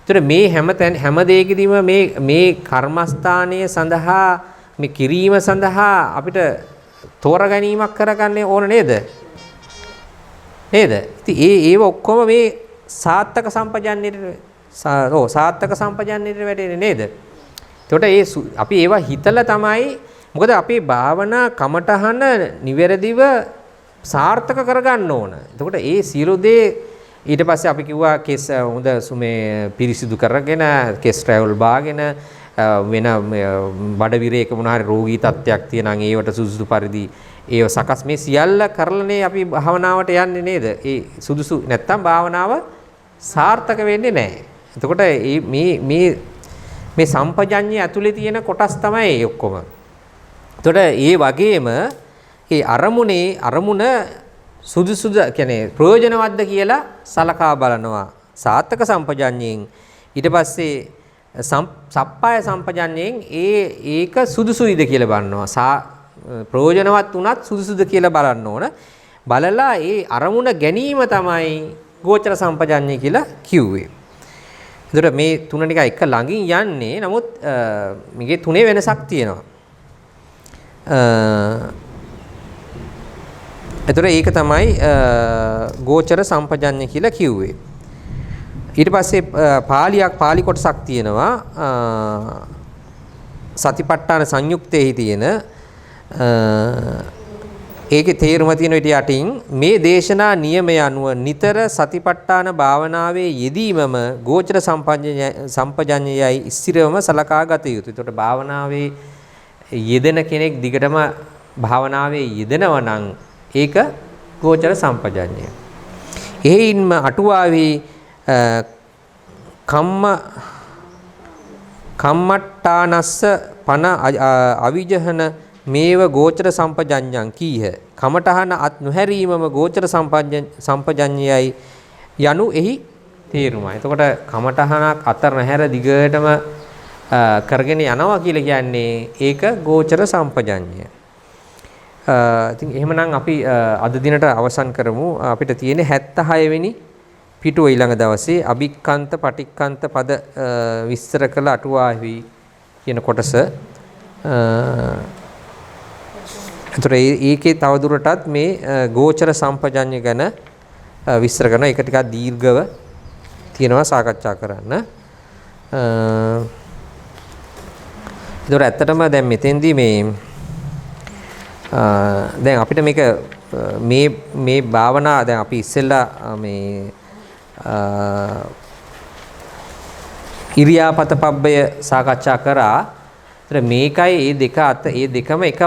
Speaker 1: ඒතර මේ හැම දෙයකදීම මේ කර්මස්ථානයේ සඳහා මේ කිරීම සඳහා අපිට තෝරගැනීමක් කරගන්න ඕන නේද? නේද? ඉතින් ඒව ඔක්කොම මේ සාත්තක සම්පජන්ණයට සාත්තක සම්පජන්ණයට වැටෙන්නේ නේද? එතකොට අපි ඒවා හිතලා තමයි මොකද අපේ භාවනා කමටහන නිවැරදිව සාර්ථක කරගන්න ඕන. එතකොට ඒ සියලු දේ ඊට පස්සේ අපි කිව්වා කෙස් හොඳ මේ පිරිසිදු කරගෙන කෙස් ට්‍රැවල් බාගෙන වෙන බඩ විරේක මොන හරි රෝගී තත්ත්වයක් තියෙනම් ඒවට සුදුසු පරිදි ඒව සකස් මේ සියල්ල කරලානේ අපි භාවනාවට යන්නේ නේද? ඒ සුදුසු නැත්තම් භාවනාව සාර්ථක වෙන්නේ නැහැ. එතකොට මේ සම්පජඤ්ඤය ඇතුලේ තියෙන කොටස් තමයි ඒ ඔක්කොම. එතකොට ඒ වගේම ඒ අරමුණ සුදුසුද කියන්නේ ප්‍රයෝජනවත්ද කියලා සලකා බලනවා සාත්තක සම්පජඤ්ඤයෙන්. ඊට පස්සේ සප්පාය සම්පජඤ්ඤයෙන් ඒක සුදුසුයිද කියලා බලනවා. ප්‍රයෝජනවත් උනත් සුදුසුද කියලා බලන්න ඕන. බලලා ඒ අරමුණ ගැනීම තමයි ගෝචර සම්පජඤ්ඤය කියලා කිව්වේ. එතකොට මේ තුන ටික එක ළඟින් යන්නේ. නමුත් මේකේ තුනේ වෙනසක් තියෙනවා. එතකොට ඒක තමයි ගෝචර සම්පජඤ්ඤය කියලා කිව්වේ. ඊට පස්සේ පාලි කොටසක් තියෙනවා සතිපට්ඨාන සංයුක්තේහි තියෙන ඒකේ තේරුම තියෙන විදිහ යටින් මේ දේශනා නියමය අනුව නිතර සතිපට්ඨාන භාවනාවේ යෙදීමම ගෝචර සම්පජඤ්ඤයයි ස්ථිරවම සලකා ගත යුතුයි. එතකොට භාවනාවේ යෙදෙන කෙනෙක් දිගටම භාවනාවේ යෙදෙනවා නම් ඒක ගෝචර සම්පජඤ්ඤය. එයින්ම අටුවාවේ කම්මට්ටානස්ස පන අවිජහන මේව ගෝචර සම්පජඤ්ඤං කීහ. කමඨහන අත් නොහැරීමම ගෝචර සම්පජඤ්ඤයයි යනු එහි තේරුමයි. එතකොට කමඨහනක් අතර නැහැර දිගටම කරගෙන යනවා කියලා කියන්නේ ඒක ගෝචර සම්පජඤ්ඤය. ඉතින් එහෙමනම් අපි අද දිනට අවසන් කරමු. අපිට තියෙන්නේ 76 වෙනි පිටුව ඊළඟ දවසේ අභික්ඛන්ත පටික්ඛන්ත පද විස්තර කළ අටුවාහි කියන කොටස. ඒතර ඒකේ තවදුරටත් මේ ගෝචර සම්පජඤ්ඤය ගැන විස්තර කරන එක ටිකක් දීර්ඝව තියෙනවා සාකච්ඡා කරන්න. ඒතර ඇත්තටම දැන් මෙතෙන්දී දැන් අපිට මේක මේ භාවනා දැන් අපි ඉස්සෙල්ලා මේ ඉරියාපත පබ්බය සාකච්ඡා කරා. ඒතර මේකයි මේ දෙක ඒ දෙකම එක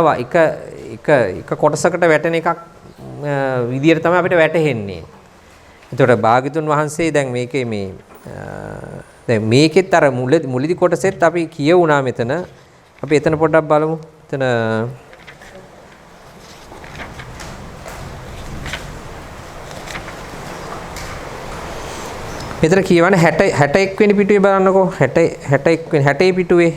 Speaker 1: කොටසකට වැටෙන එකක් විදියට තමයි අපිට වැටහෙන්නේ. ඒතකොට භාග්‍යතුන් වහන්සේ දැන් මේකේ දැන් මේකෙත් අර මුලදි කොටසෙත් අපි කියවුණා මෙතන. අපි එතන පොඩ්ඩක් බලමු. එතන මෙතන කියවන 61 වෙනි පිටුවේ බලන්නකෝ 60 පිටුවේ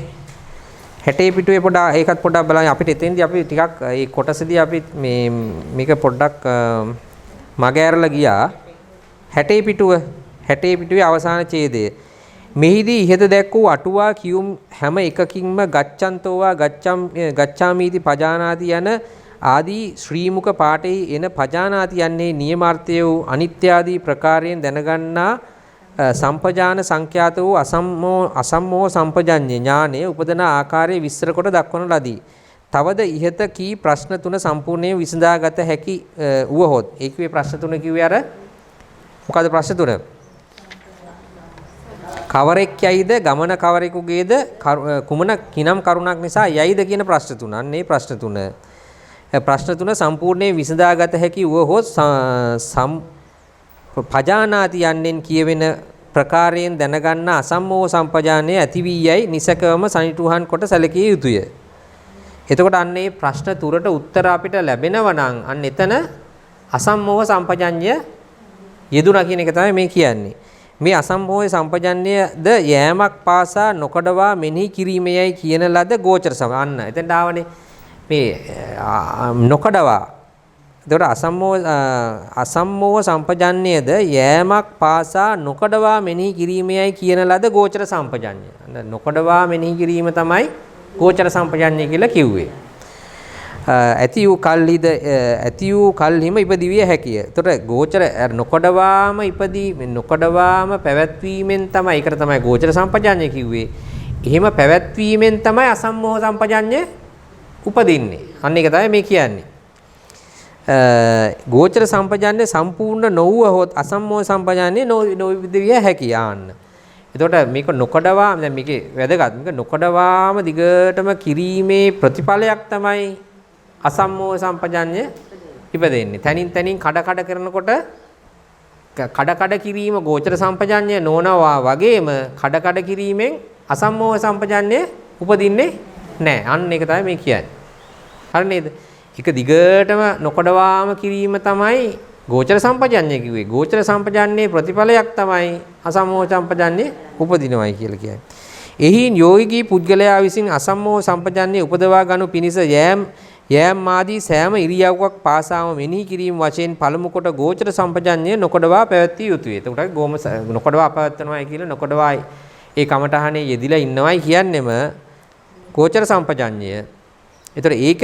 Speaker 1: පොඩ්ඩක් ඒකත් පොඩ්ඩක් බලන්න. අපිට එතෙන්දී අපි ටිකක් මේ කොටසදී අපි මේක පොඩ්ඩක් මග ඇරලා ගියා. 60 පිටුවේ අවසාන ඡේදය. මෙහිදී ඉහත දැක් වූ අටුවා කියුම් හැම එකකින්ම ගච්ඡන්තෝවා ගච්ඡාමීති පජානාති යන ආදී ශ්‍රීමුක පාඨයේ එන පජානාති යන්නේ නියමාර්ථය වූ අනිත්‍ය ආදී ප්‍රකාරයෙන් දැනගන්නා සම්පජාන සංඛ්‍යාත වූ අසම්මෝහ සම්පජඤ්ඤේ ඥානයේ උපදන ආකාරයේ විස්තර කොට දක්වන ලදී. තවද ඉහත කී ප්‍රශ්න තුන සම්පූර්ණයෙන් විසඳාගත හැකි වුවහොත් ඒ කිව්වේ ප්‍රශ්න තුන කිව්වේ අර මොකද ප්‍රශ්න තුන? කවරෙක් යයිද ගමන කවරෙකුගේද කුමන කිනම් කරුණක් නිසා යයිද කියන ප්‍රශ්න තුන. අන්න ඒ ප්‍රශ්න තුන. ප්‍රශ්න තුන සම්පූර්ණයෙන් විසඳාගත හැකි වුවහොත් පජානාති යන්නෙන් කියවෙන ප්‍රකාරයෙන් දැනගන්න අසම්මෝහ සම්පජානයේ ඇති වී යයි නිසකවම සනිටුහන් කොට සැලකිය යුතුය. එතකොට අන්න මේ ප්‍රශ්න තුරට උත්තර අපිට ලැබෙනවා නම් අන්න එතන අසම්මෝහ සම්පජඤ්ඤය යෙදුණා කියන එක තමයි මේ කියන්නේ. මේ අසම්මෝහ සම්පජඤ්ඤයද යෑමක් පාසා නොකඩවා මෙනෙහි කිරීමේයි කියන ලද ගෝචර සම. අන්න එතෙන්ට ආවනේ මේ නොකඩවා. එතකොට අසම්මෝහ සම්පජඤ්ඤයද යෑමක් පාසා නොකඩවා මෙනෙහි කිරීමේයි කියන ලද ගෝචර සම්පජඤ්ඤය. නොකඩවා මෙනෙහි කිරීම තමයි ගෝචර සම්පජඤ්ඤය කියලා කිව්වේ. ඇති වූ කල්හිම ඉපදිවිය හැකිය. එතකොට ගෝචර නොකඩවාම නොකඩවාම පැවැත්වීමෙන් තමයි ඒකට තමයි ගෝචර සම්පජඤ්ඤය කිව්වේ. එහෙම පැවැත්වීමෙන් තමයි අසම්මෝහ සම්පජඤ්ඤය උපදින්නේ. අන්න ඒක තමයි මේ කියන්නේ. ගෝචර සම්පජඤ්ඤය සම්පූර්ණ නොවුවහොත් අසම්මෝහ සම්පජඤ්ඤය නොවිවිදිය හැකිය. ආන්න. එතකොට මේක නොකඩවා දැන් මේකේ වැදගත් මේක නොකඩවාම දිගටම කිරීමේ ප්‍රතිඵලයක් තමයි අසම්මෝහ සම්පජඤ්ඤය ඉපදෙන්නේ. තනින් තනින් කඩ කරනකොට කඩ කිරීම ගෝචර සම්පජඤ්ඤය නොනවා වගේම කඩ කිරීමෙන් අසම්මෝහ සම්පජඤ්ඤය උපදින්නේ නැහැ. අන්න ඒක තමයි මේ කියන්නේ. හරි නේද? එක දිගටම නොකඩවාම කිරීම තමයි ගෝචර සම්පජඤ්ඤය කිව්වේ. ගෝචර සම්පජඤ්ඤයේ ප්‍රතිඵලයක් තමයි අසම්මෝහ සම්පජඤ්ඤය උපදිනවයි කියලා කියන්නේ. එහින් යෝගී පුද්ගලයා විසින් අසම්මෝහ සම්පජඤ්ඤය උපදවා ගනු පිණිස යෑම් ආදී සෑම ඉරියව්වක් පාසාම මෙනෙහි කිරීම වශයෙන් පළමු කොට ගෝචර සම්පජඤ්ඤය නොකඩවා පැවැත්විය යුතුය. එතකොට නොකඩවා පැවැත්වනවායි කියලා නොකඩවා ඒ කමඨහනේ යෙදිලා ඉන්නවයි කියන්නෙම ගෝචර සම්පජඤ්ඤය. එතකොට ඒක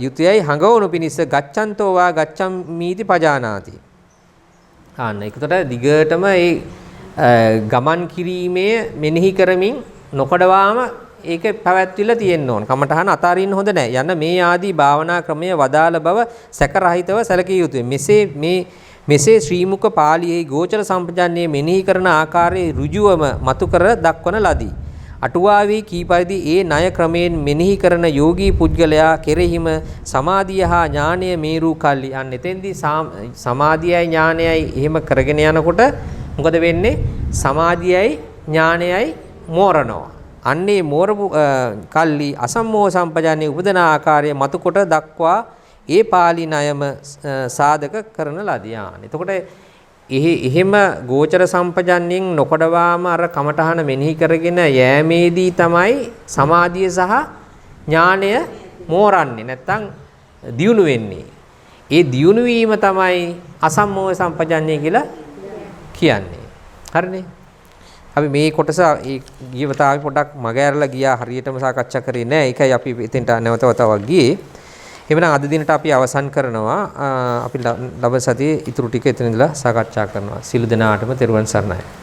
Speaker 1: යුතුයයි හඟවණු පිණිස ගච්ඡන්තෝ වා ගච්ඡම්මීති පජානාති. ආන්න ඒකට දිගටම ඒ ගමන් කිරීමේ මෙනෙහි කරමින් නොකඩවාම ඒක පැවැත්විලා තියෙන්න ඕන. කමඨහන අතාරින්න හොඳ නැහැ. යන්න මේ ආදී භාවනා ක්‍රමය වදාළ බව සැකරහිතව සැලකිය යුතුය. මෙසේ ශ්‍රී මුක පාළියේ ගෝචර සම්පජඤ්ඤයේ මෙනෙහි කරන ආකාරයේ ඍජුවම මතු කර දක්වන ලදී. අටුවාවේ කී පරිදි ඒ ණය ක්‍රමයෙන් මෙනෙහි කරන යෝගී පුද්ගලයා කෙරෙහිම සමාධිය හා ඥානය මේරු කල්ලි. අන්න එතෙන්දී සමාධියයි ඥානයයි එහෙම කරගෙන යනකොට මොකද වෙන්නේ? සමාධියයි ඥානයයි මෝරනවා. අන්නේ මෝරපු කල්ලි අසම්මෝහ සම්පජාන්නේ උපදන ආකාරය මතුකොට දක්වා ඒ පාලි ණයම සාධක කරන ලදී. එතකොට එහෙම ගෝචර සම්පජන්යෙන් නොකඩවාම අර කමඨහන මෙනෙහි කරගෙන යෑමේදී තමයි සමාධිය සහ ඥානය මෝරන්නේ නැත්තම් දියුණු වෙන්නේ. ඒ දියුණු වීම තමයි අසම්මෝහ සම්පජන්ය කියලා කියන්නේ. හරිනේ? අපි මේ කොටස ගියවතාවේ පොඩ්ඩක් මගහැරලා ගියා හරියටම සාකච්ඡා කරේ නෑ. ඒකයි අපි එතෙන්ට නැවත වතාවක් ගියේ. එවනම් අද දිනට අපි අවසන් කරනවා. අපි ලබන සතියේ ඊටු ටික එතන ඉඳලා සාකච්ඡා කරනවා. සිළු දෙනාටම තෙරුවන් සරණයි.